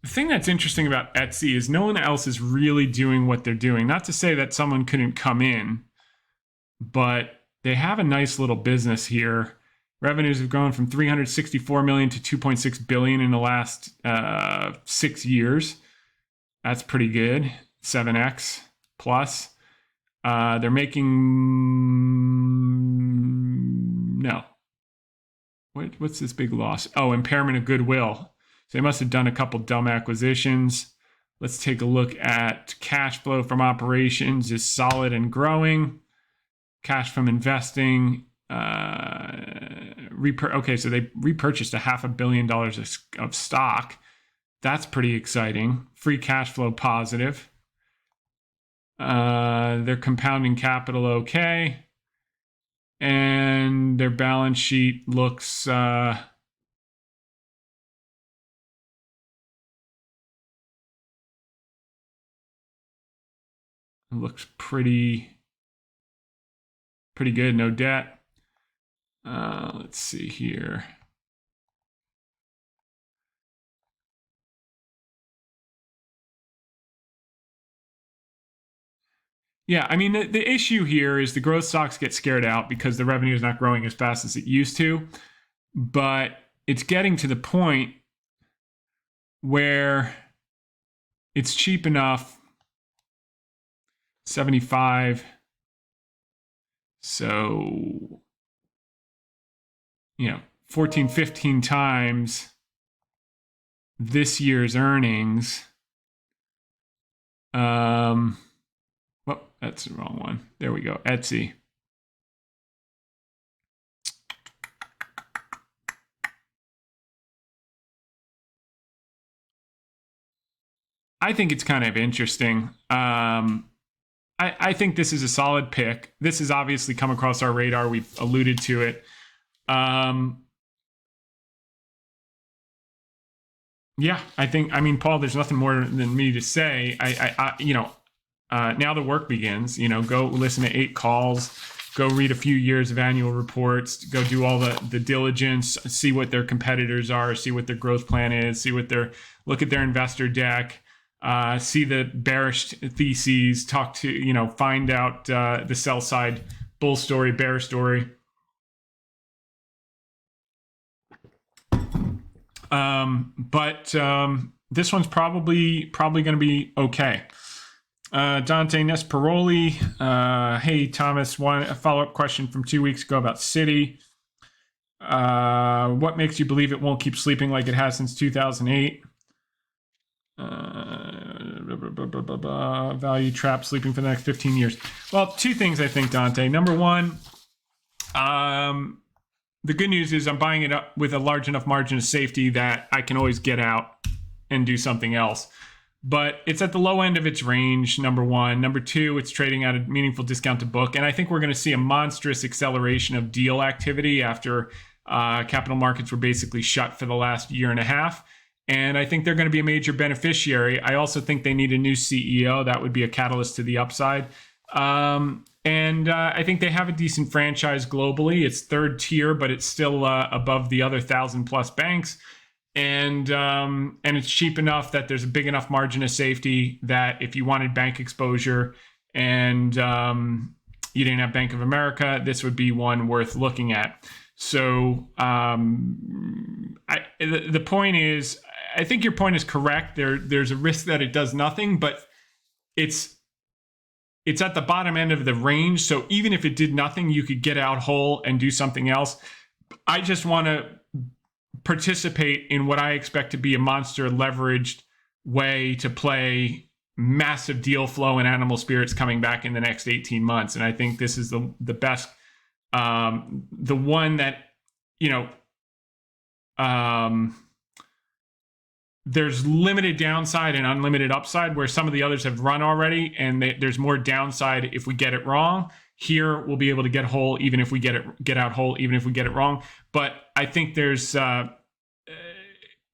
The thing that's interesting about Etsy is no one else is really doing what they're doing. Not to say that someone couldn't come in, but they have a nice little business here. Revenues have grown from $364 million to $2.6 billion in the last 6 years. That's pretty good. 7x plus. They're making no. What's this big loss? Oh, impairment of goodwill. So they must have done a couple dumb acquisitions. Let's take a look at cash flow from operations is solid and growing. Cash from investing. Okay, so they repurchased $500 million of stock. That's pretty exciting. Free cash flow positive. They're compounding capital okay. And their balance sheet looks pretty good. No debt. Let's see here. Yeah, I mean, the issue here is the growth stocks get scared out because the revenue is not growing as fast as it used to. But it's getting to the point where it's cheap enough. 75. So, 14, 15 times this year's earnings. Well, that's the wrong one. There we go. Etsy. I think it's kind of interesting. I think this is a solid pick. This has obviously come across our radar. We've alluded to it. Yeah, Paul, there's nothing more than me to say. Now the work begins. Go listen to 8 calls, go read a few years of annual reports, go do all the diligence, see what their competitors are, see what their growth plan is, look at their investor deck, see the bearish theses, find out the sell side bull story, bear story. But this one's probably going to be okay. Dante Nesperoli. Hey, Thomas, a follow-up question from 2 weeks ago about Citi. What makes you believe it won't keep sleeping like it has since 2008? Value trap sleeping for the next 15 years. Well, 2 things, I think, Dante. Number one, the good news is I'm buying it up with a large enough margin of safety that I can always get out and do something else. But it's at the low end of its range, number one. Number two, it's trading at a meaningful discount to book. And I think we're going to see a monstrous acceleration of deal activity after capital markets were basically shut for the last year and a half. And I think they're going to be a major beneficiary. I also think they need a new CEO. That would be a catalyst to the upside. And I think they have a decent franchise globally. It's third tier, but it's still above the other 1,000+ banks. And it's cheap enough that there's a big enough margin of safety that if you wanted bank exposure and you didn't have Bank of America, this would be one worth looking at. So the point is, I think your point is correct. There's a risk that it does nothing, but it's it's at the bottom end of the range. So even if it did nothing, you could get out whole and do something else. I just want to participate in what I expect to be a monster leveraged way to play massive deal flow and animal spirits coming back in the next 18 months. And I think this is the best, the one that, there's limited downside and unlimited upside, where some of the others have run already, and there's more downside if we get it wrong. Here we'll be able to get whole even if we get out whole, even if we get it wrong. But I think there's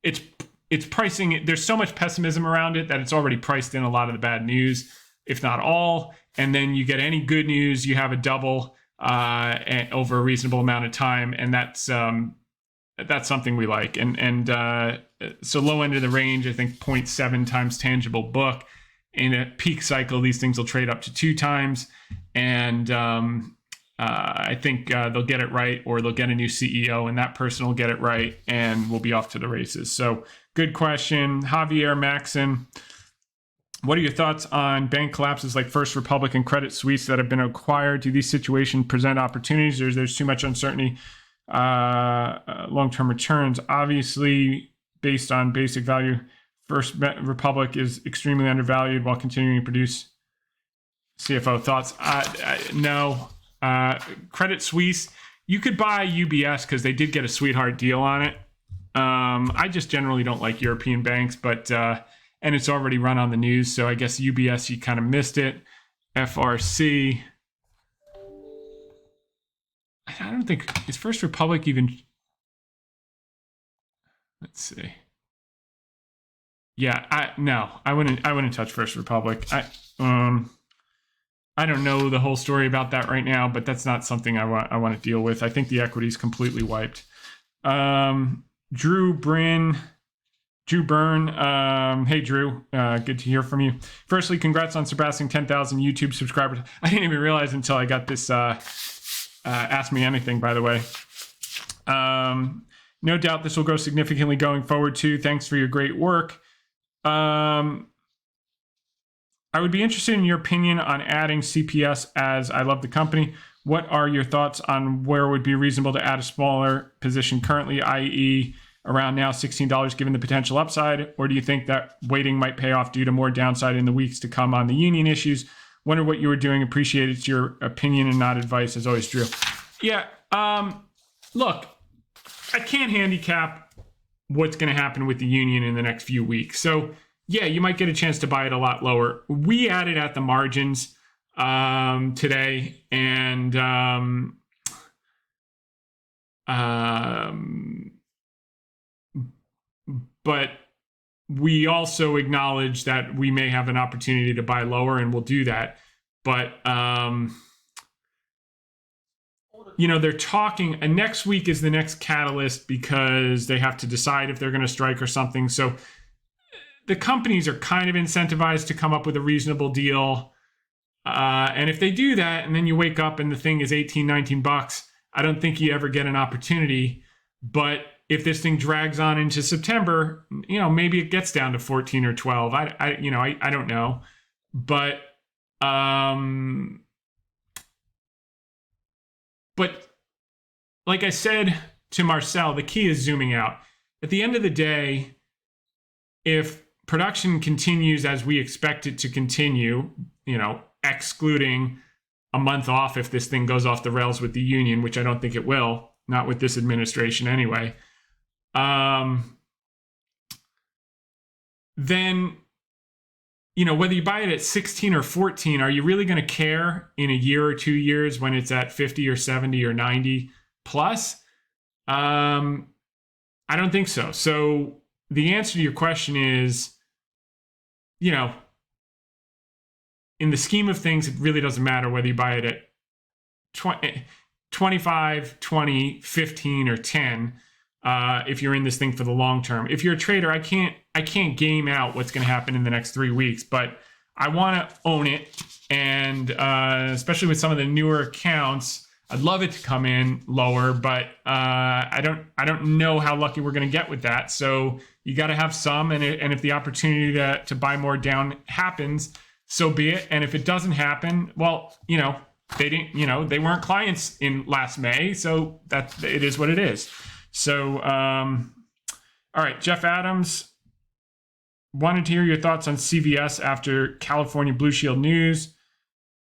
it's pricing. There's so much pessimism around it that it's already priced in a lot of the bad news, if not all. And then you get any good news, you have a double over a reasonable amount of time, and that's something we like. And so low end of the range, I think 0.7 times tangible book. In a peak cycle, these things will trade up to 2 times. And I think they'll get it right, or they'll get a new CEO, and that person will get it right, and we'll be off to the races. So good question. Javier Maxon, what are your thoughts on bank collapses like First Republic and Credit Suisse that have been acquired? Do these situations present opportunities, or is there too much uncertainty? Long-term returns, obviously, based on basic value, First Republic is extremely undervalued while continuing to produce. CFO thoughts? No. Credit Suisse, you could buy UBS because they did get a sweetheart deal on it. I just generally don't like European banks, but and it's already run on the news, so I guess UBS, you kind of missed it. FRC, I don't think, is First Republic even, let's see. Yeah, no, I wouldn't touch First Republic. I don't know the whole story about that right now, but that's not something I want to deal with. I think the equity is completely wiped. Drew Byrne. Hey, Drew. Good to hear from you. Firstly, congrats on surpassing 10,000 YouTube subscribers. I didn't even realize until I got this Ask Me Anything, by the way. No doubt this will grow significantly going forward, too. Thanks for your great work. I would be interested in your opinion on adding CPS, as I love the company. What are your thoughts on where it would be reasonable to add a smaller position currently, i.e. around now $16 given the potential upside? Or do you think that waiting might pay off due to more downside in the weeks to come on the union issues? Wonder what you were doing. Appreciate it's your opinion and not advice, as always, Drew. Yeah, look, I can't handicap what's going to happen with the union in the next few weeks. So, yeah, you might get a chance to buy it a lot lower. We added at the margins today, and but we also acknowledge that we may have an opportunity to buy lower, and we'll do that. But they're talking, and next week is the next catalyst because they have to decide if they're going to strike or something. So the companies are kind of incentivized to come up with a reasonable deal. And if they do that, and then you wake up and the thing is $18-19, I don't think you ever get an opportunity. But if this thing drags on into September, maybe it gets down to 14 or 12. I don't know. But like I said to Marcel, the key is zooming out. At the end of the day, if production continues as we expect it to continue, excluding a month off if this thing goes off the rails with the union, which I don't think it will, not with this administration anyway, then, whether you buy it at 16 or 14, are you really going to care in a year or 2 years when it's at 50 or 70 or 90 plus? I don't think so. So the answer to your question is, in the scheme of things, it really doesn't matter whether you buy it at 25, 20, 15, or 10. If you're in this thing for the long term. If you're a trader, I can't game out what's going to happen in the next 3 weeks, but I want to own it, and especially with some of the newer accounts, I'd love it to come in lower, but I don't know how lucky we're going to get with that. So you got to have some, and if the opportunity to buy more down happens, so be it. And if it doesn't happen, well, they didn't, they weren't clients in last May, so it is what it is. So, all right, Jeff Adams, wanted to hear your thoughts on CVS after California Blue Shield news.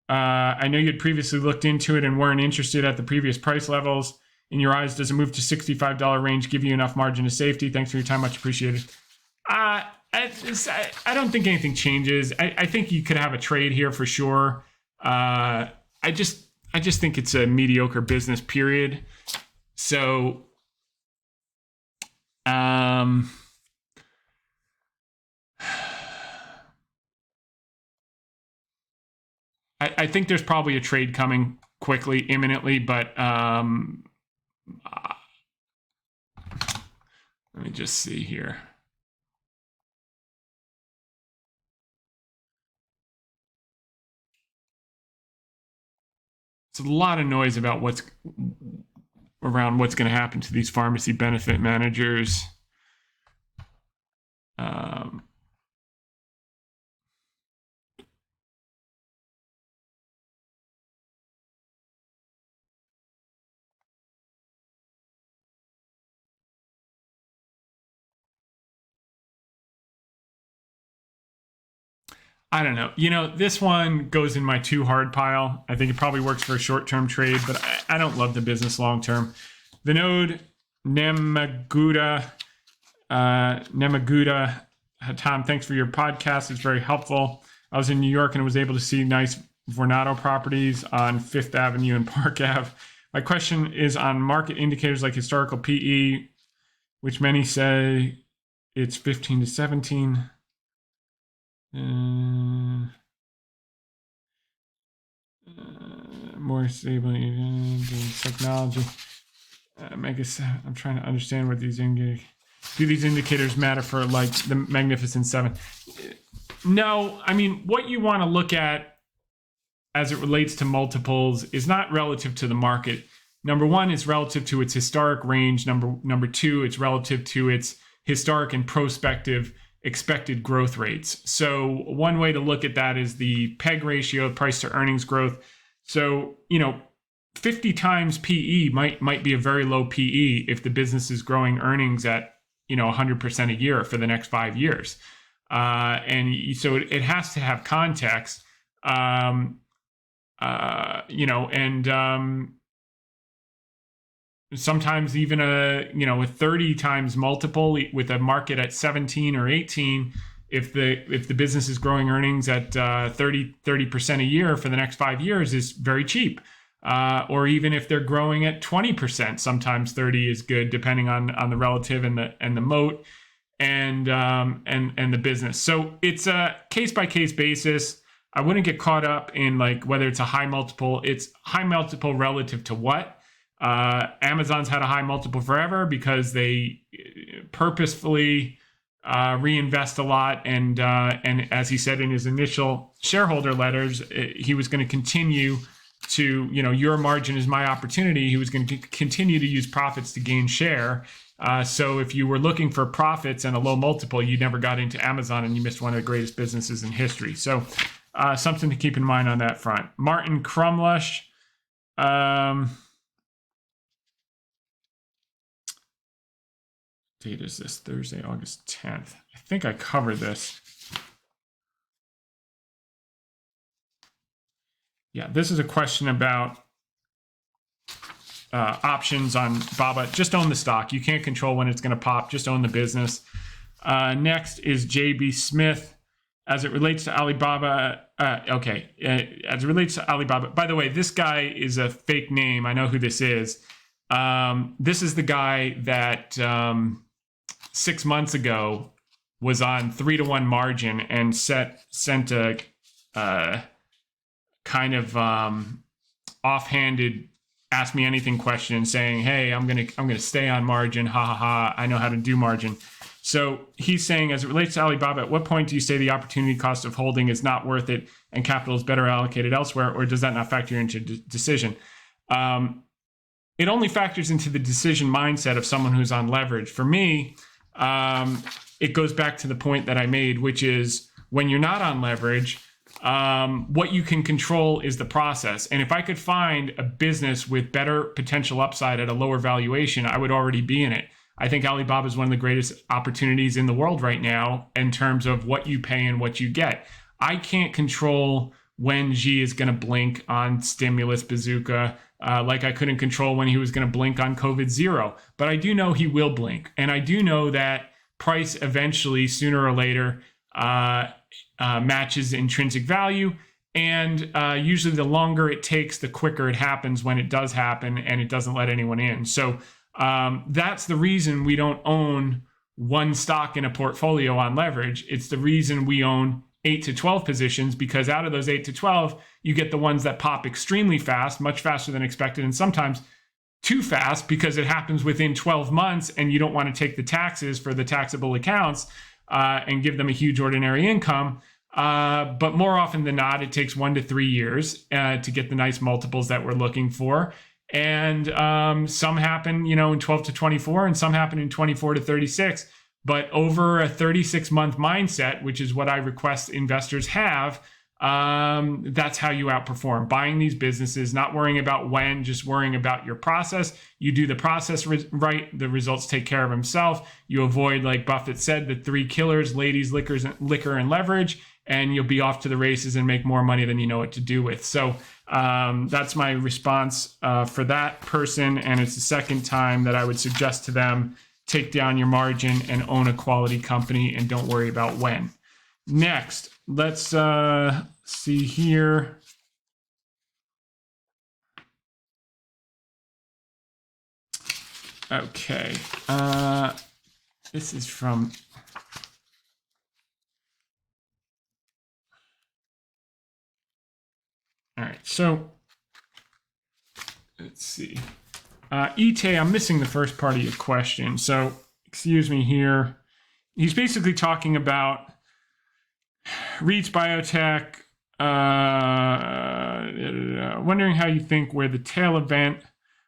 I know you had previously looked into it and weren't interested at the previous price levels. In your eyes, does a move to $65 range give you enough margin of safety? Thanks for your time, much appreciated. I don't think anything changes. I think you could have a trade here for sure. I just think it's a mediocre business, period. So, I think there's probably a trade coming quickly, imminently, but let me just see here. It's a lot of noise about what's going to happen to these pharmacy benefit managers. I don't know. This one goes in my too hard pile. I think it probably works for a short-term trade, but I don't love the business long-term. The node, Nemaguda, Tom, thanks for your podcast. It's very helpful. I was in New York and was able to see nice Vornado properties on Fifth Avenue and Park Ave. My question is on market indicators like historical PE, which many say it's 15 to 17. More stable technology. I'm trying to understand what these do these indicators matter for like the Magnificent Seven? No, I mean, what you want to look at as it relates to multiples is not relative to the market. Number one, it's relative to its historic range. Number two, it's relative to its historic and prospective expected growth rates. So one way to look at that is the PEG ratio, price to earnings growth. So, 50 times PE might be a very low PE if the business is growing earnings at, 100% a year for the next 5 years. And so it has to have context, sometimes even a 30 times multiple with a market at 17 or 18, if the business is growing earnings at 30% a year for the next 5 years is very cheap. Or even if they're growing at 20%, sometimes 30 is good, depending on the relative and the moat and the business. So it's a case by case basis. I wouldn't get caught up in like whether it's a high multiple. It's high multiple relative to what? Amazon's had a high multiple forever because they purposefully reinvest a lot, and as he said in his initial shareholder letters, he was going to continue to, your margin is my opportunity. He was going to continue to use profits to gain share. So if you were looking for profits and a low multiple, you never got into Amazon and you missed one of the greatest businesses in history. So something to keep in mind on that front. Martin Crumlush. Date is this Thursday, August 10th. I think I covered this. Yeah, this is a question about options on Baba. Just own the stock. You can't control when it's going to pop. Just own the business. Next is JB Smith. As it relates to Alibaba, as it relates to Alibaba, by the way, this guy is a fake name. I know who this is. This is the guy that 6 months ago was on 3-to-1 margin and sent a kind of offhanded ask me anything question saying, hey, I'm gonna stay on margin, ha ha ha, I know how to do margin. So he's saying, as it relates to Alibaba, at what point do you say the opportunity cost of holding is not worth it and capital is better allocated elsewhere, or does that not factor into decision? It only factors into the decision mindset of someone who's on leverage. For me, it goes back to the point that I made, which is when you're not on leverage, What you can control is the process. And if I could find a business with better potential upside at a lower valuation, I would already be in it. I think Alibaba is one of the greatest opportunities in the world right now in terms of what you pay and what you get. I can't control when Xi is going to blink on stimulus bazooka, like I couldn't control when he was going to blink on COVID zero. But I do know he will blink. And I do know that price eventually, sooner or later, matches intrinsic value. And usually the longer it takes, the quicker it happens when it does happen, and it doesn't let anyone in. So that's the reason we don't own one stock in a portfolio on leverage. It's the reason we own 8 to 12 positions, because out of those 8 to 12, you get the ones that pop extremely fast, much faster than expected, and sometimes too fast because it happens within 12 months and you don't want to take the taxes for the taxable accounts and give them a huge ordinary income. But more often than not, it takes 1 to 3 years to get the nice multiples that we're looking for. And some happen, in 12 to 24, and some happen in 24 to 36. But over a 36-month mindset, which is what I request investors have, that's how you outperform. Buying these businesses, not worrying about when, just worrying about your process. You do the process right, the results take care of themselves. You avoid, like Buffett said, the 3 killers: ladies, liquor, and leverage, and you'll be off to the races and make more money than you know what to do with. So that's my response for that person. And it's the second time that I would suggest to them, take down your margin and own a quality company and don't worry about when. Next, let's see here. Okay. This is from... All right, so let's see. Ite, I'm missing the first part of your question, so excuse me here. He's basically talking about REITs, biotech, wondering how you think where the tail event,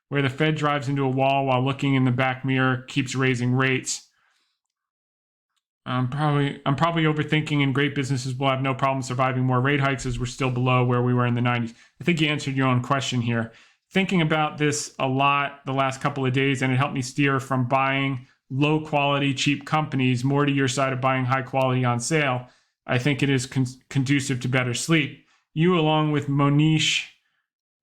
where the Fed drives into a wall while looking in the back mirror, keeps raising rates. I'm probably overthinking, and great businesses will have no problem surviving more rate hikes as we're still below where we were in the 90s. I think you answered your own question here. Thinking about this a lot the last couple of days, and it helped me steer from buying low quality, cheap companies more to your side of buying high quality on sale. I think it is conducive to better sleep. You, along with Monish,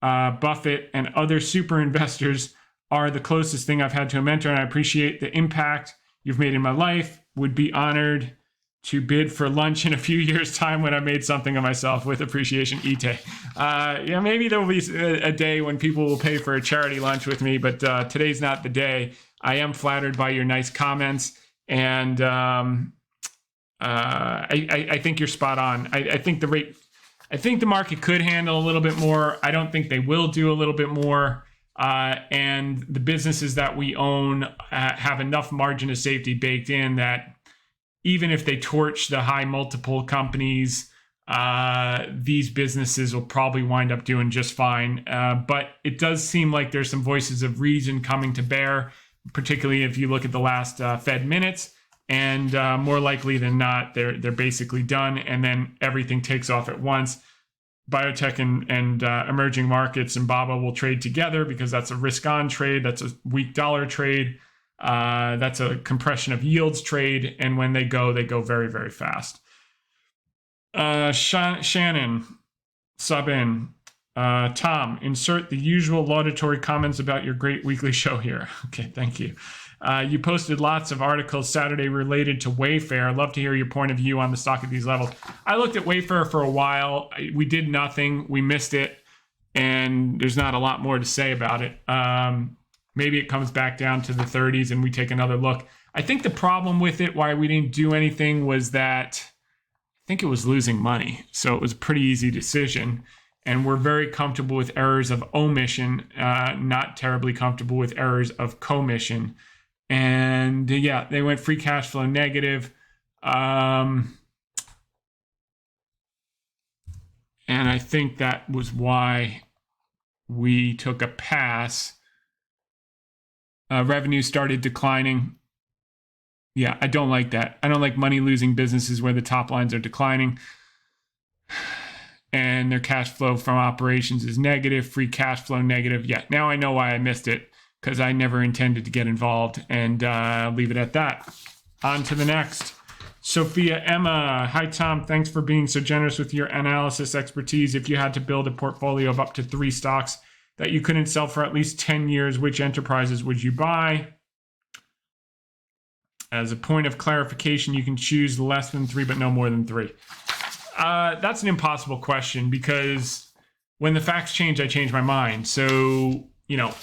Buffett, and other super investors, are the closest thing I've had to a mentor, and I appreciate the impact you've made in my life. Would be honored to bid for lunch in a few years' time when I made something of myself. With appreciation, Ite. Yeah, maybe there will be a day when people will pay for a charity lunch with me, but today's not the day. I am flattered by your nice comments, and I think you're spot on. I think the market could handle a little bit more. I don't think they will do a little bit more. And the businesses that we own have enough margin of safety baked in that even if they torch the high multiple companies, these businesses will probably wind up doing just fine. But it does seem like there's some voices of reason coming to bear, particularly if you look at the last Fed minutes. And more likely than not, they're basically done, and then everything takes off at once. Biotech and emerging markets and BABA will trade together because that's a risk-on trade. That's a weak dollar trade. That's a compression of yields trade. And when they go very, very fast. Shannon, sub in. Tom, insert the usual laudatory comments about your great weekly show here. Okay, thank you. You posted lots of articles Saturday related to Wayfair. I'd love to hear your point of view on the stock at these levels. I looked at Wayfair for a while. We did nothing. We missed it. And there's not a lot more to say about it. Maybe it comes back down to the 30s and we take another look. I think the problem with it, why we didn't do anything, was that I think it was losing money. So it was a pretty easy decision. And we're very comfortable with errors of omission, not terribly comfortable with errors of commission. And yeah, they went free cash flow negative. And I think that was why we took a pass. Revenue started declining. Yeah, I don't like that. I don't like money losing businesses where the top lines are declining. and their cash flow from operations is negative, free cash flow negative. Yeah, now I know why I missed it, because I never intended to get involved, and I'll leave it at that. On to the next. Sophia Emma, hi Tom, thanks for being so generous with your analysis expertise. If you had to build a portfolio of up to 3 stocks that you couldn't sell for at least 10 years, which enterprises would you buy? As a point of clarification, you can choose less than 3, but no more than 3. That's an impossible question, because when the facts change, I change my mind. So,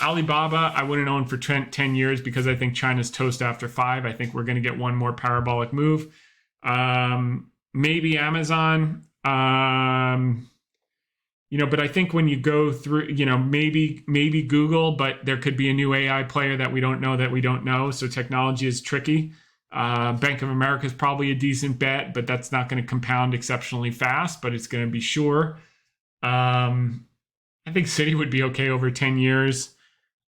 Alibaba, I wouldn't own for 10 years because I think China's toast after 5. I think we're going to get one more parabolic move. Maybe Amazon, but I think when you go through, maybe Google, but there could be a new AI player that we don't know. So technology is tricky. Bank of America is probably a decent bet, but that's not going to compound exceptionally fast, but it's going to be sure. I think Citi would be okay over 10 years.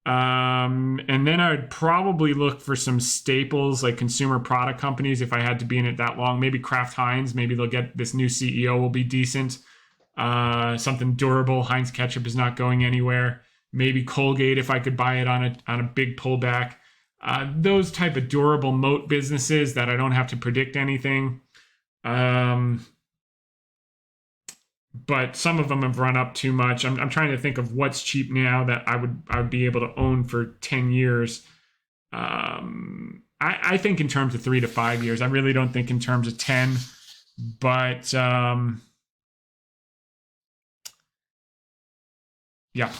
And then I would probably look for some staples like consumer product companies if I had to be in it that long. Maybe Kraft Heinz, maybe they'll get this new CEO will be decent. Something durable. Heinz ketchup is not going anywhere. Maybe Colgate if I could buy it on a big pullback. Those type of durable moat businesses that I don't have to predict anything. But some of them have run up too much. I'm trying to think of what's cheap now that I would be able to own for 10 years. I think in terms of 3 to 5 years. I really don't think in terms of 10. But yeah,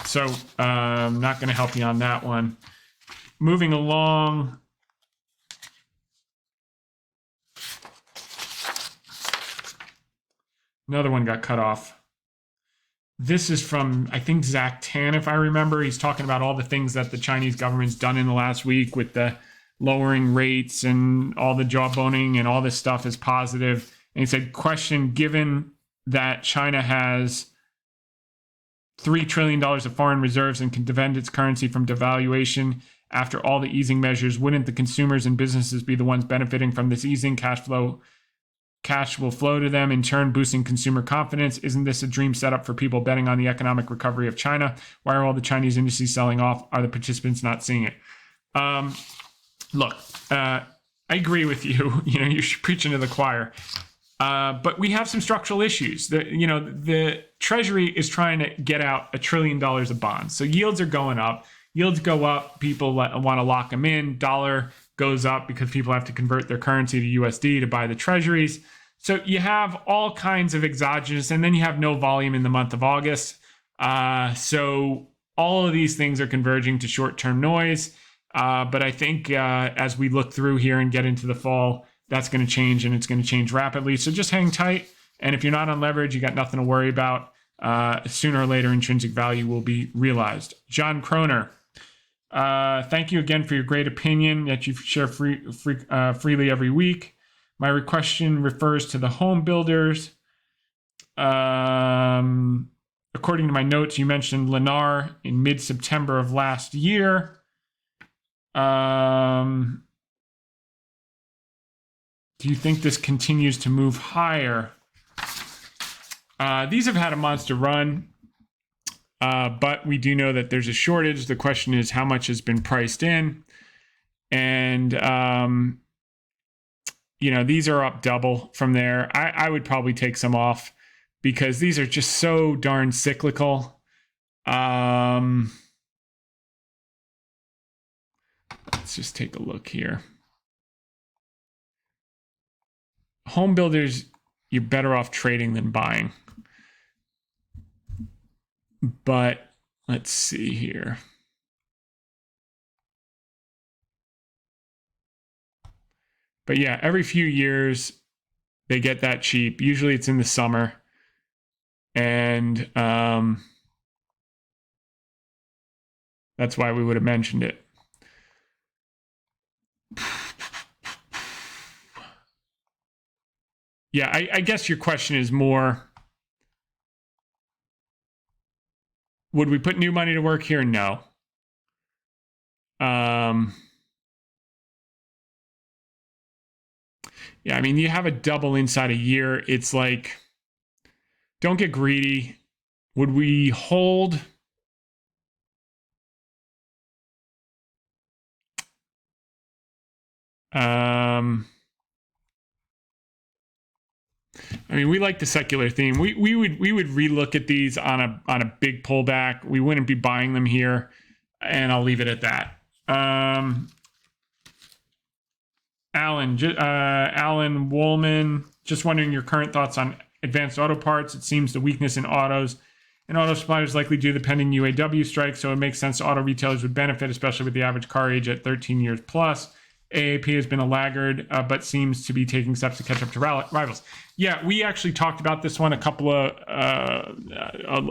so I'm not going to help you on that one. Moving along. Another one got cut off. This is from, I think, Zach Tan, if I remember. He's talking about all the things that the Chinese government's done in the last week with the lowering rates and all the jawboning and all this stuff is positive. And he said, question, given that China has $3 trillion of foreign reserves and can defend its currency from devaluation after all the easing measures, wouldn't the consumers and businesses be the ones benefiting from this easing? Cash will flow to them, in turn boosting consumer confidence. Isn't this a dream setup for people betting on the economic recovery of China? Why are all the Chinese indices selling off? Are the participants not seeing it? Look, I agree with you. You're preaching to the choir. But we have some structural issues. The Treasury is trying to get out $1 trillion of bonds. So yields are going up. Yields go up. People want to lock them in. Dollar goes up because people have to convert their currency to USD to buy the treasuries. So you have all kinds of exogenous, and then you have no volume in the month of August. So all of these things are converging to short-term noise. But I think as we look through here and get into the fall, that's going to change, and it's going to change rapidly. So just hang tight. And if you're not on leverage, you got nothing to worry about. Sooner or later, intrinsic value will be realized. John Kroner. Thank you again for your great opinion that you share freely every week. My question refers to the home builders. According to my notes, you mentioned Lennar in mid-September of last year. Do you think this continues to move higher? These have had a monster run. But we do know that there's a shortage. The question is how much has been priced in. And, these are up double from there. I would probably take some off because these are just so darn cyclical. Let's just take a look here. Home builders, you're better off trading than buying. But let's see here. But yeah, every few years they get that cheap. Usually it's in the summer. And that's why we would have mentioned it. Yeah, I guess your question is more, would we put new money to work here? No. Yeah, I mean, you have a double inside a year. It's like, Don't get greedy. Would we hold? I mean, we like the secular theme. We would relook at these on a big pullback. We wouldn't be buying them here, and I'll leave it at that. Alan Woolman, just wondering your current thoughts on advanced auto parts. It seems the weakness in autos and auto suppliers likely due to the pending UAW strike, so it makes sense auto retailers would benefit, especially with the average car age at 13 years plus. AAP has been a laggard, but seems to be taking steps to catch up to rivals. Yeah, we actually talked about this one a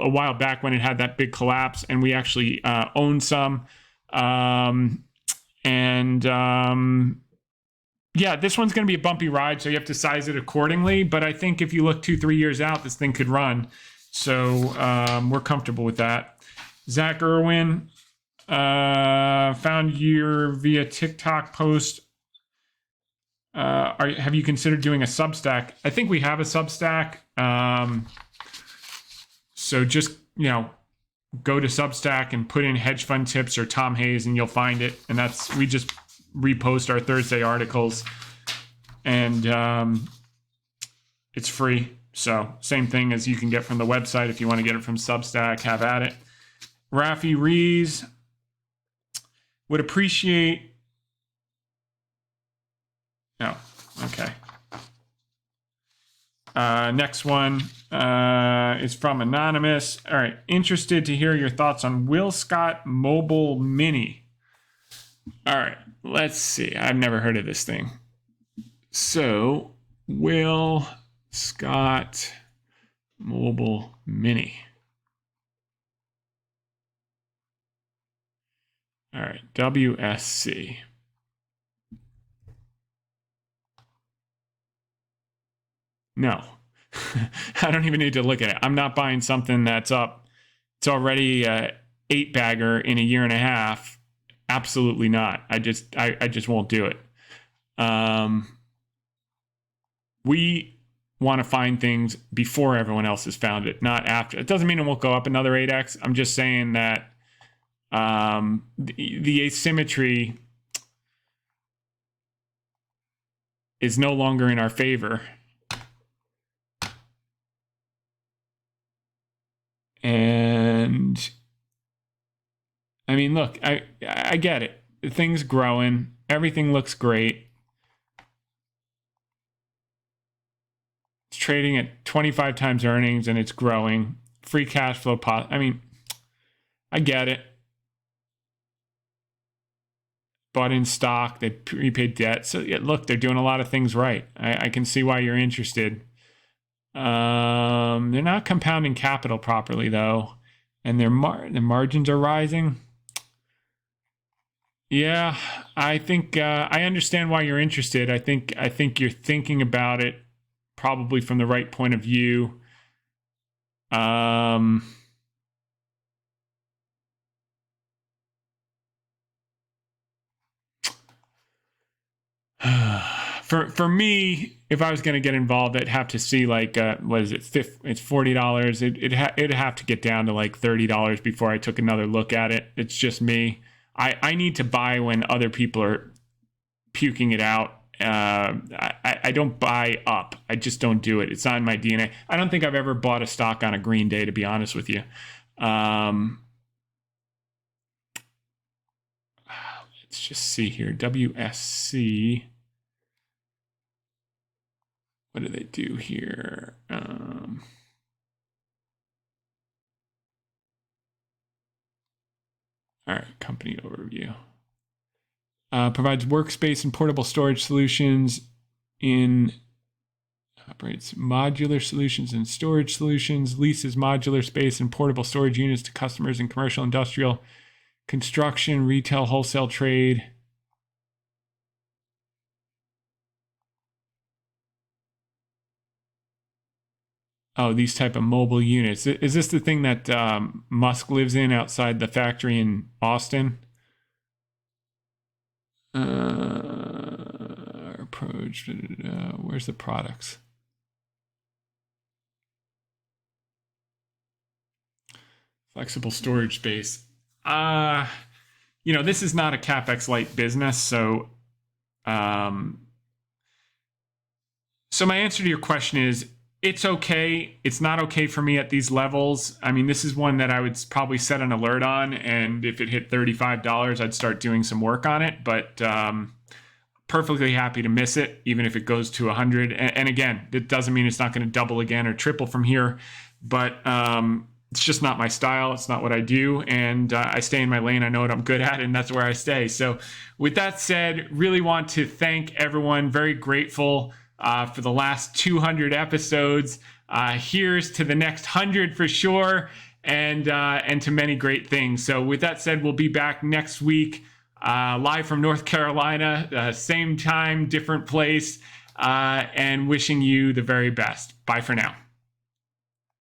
while back when it had that big collapse, and we actually owned some. Yeah, this one's going to be a bumpy ride, so you have to size it accordingly. But I think if you look 2-3 years out, this thing could run. So we're comfortable with that. Zach Irwin, found your via TikTok post. Have you considered doing a Substack? I think we have a Substack. So just, go to Substack and put in hedge fund tips or Tom Hayes and you'll find it. And we just repost our Thursday articles and it's free. So same thing as you can get from the website. If you want to get it from Substack, have at it. Rafi Rees would appreciate. Oh, okay. Next one is from Anonymous. All right. Interested to hear your thoughts on Will Scott Mobile Mini. All right. Let's see. I've never heard of this thing. So, Will Scott Mobile Mini. All right. WSC. No, I don't even need to look at it. I'm not buying something that's up. It's already a 8-bagger in a year and a half. Absolutely not. I just won't do it. We want to find things before everyone else has found it, not after. It doesn't mean it won't go up another 8x. I'm just saying that the asymmetry is no longer in our favor. And I mean, look, I get it. The thing's growing. Everything looks great. It's trading at 25 times earnings and it's growing. Free cash flow. I mean, I get it. Bought in stock. They prepaid debt. So yeah, look, they're doing a lot of things right. I can see why you're interested. They're not compounding capital properly though, and their margins are rising. Yeah, I think I understand why you're interested. I think you're thinking about it probably from the right point of view. For me, if I was going to get involved, I'd have to see like what is it? It's $40. It'd have to get down to like $30 before I took another look at it. It's just me. I need to buy when other people are puking it out. I don't buy up. I just don't do it. It's not in my DNA. I don't think I've ever bought a stock on a green day, to be honest with you. Let's just see here. WSC. What do they do here? All right, company overview. Provides workspace and portable storage solutions operates modular solutions and storage solutions, leases modular space and portable storage units to customers in commercial, industrial, construction, retail, wholesale trade. Oh, these type of mobile units. Is this the thing that Musk lives in outside the factory in Austin? Approach. Where's the products? Flexible storage space. This is not a CapEx light business, so my answer to your question is it's okay. It's not okay for me at these levels. I mean, this is one that I would probably set an alert on, and if it hit $35, I'd start doing some work on it, but perfectly happy to miss it, even if it goes to 100. And again, it doesn't mean it's not going to double again or triple from here, but it's just not my style. It's not what I do. And I stay in my lane. I know what I'm good at, and that's where I stay. So with that said, really want to thank everyone. Very grateful for the last 200 episodes. Here's to the next 100 for sure, and to many great things. So with that said, we'll be back next week, live from North Carolina, same time, different place, and wishing you the very best. Bye for now.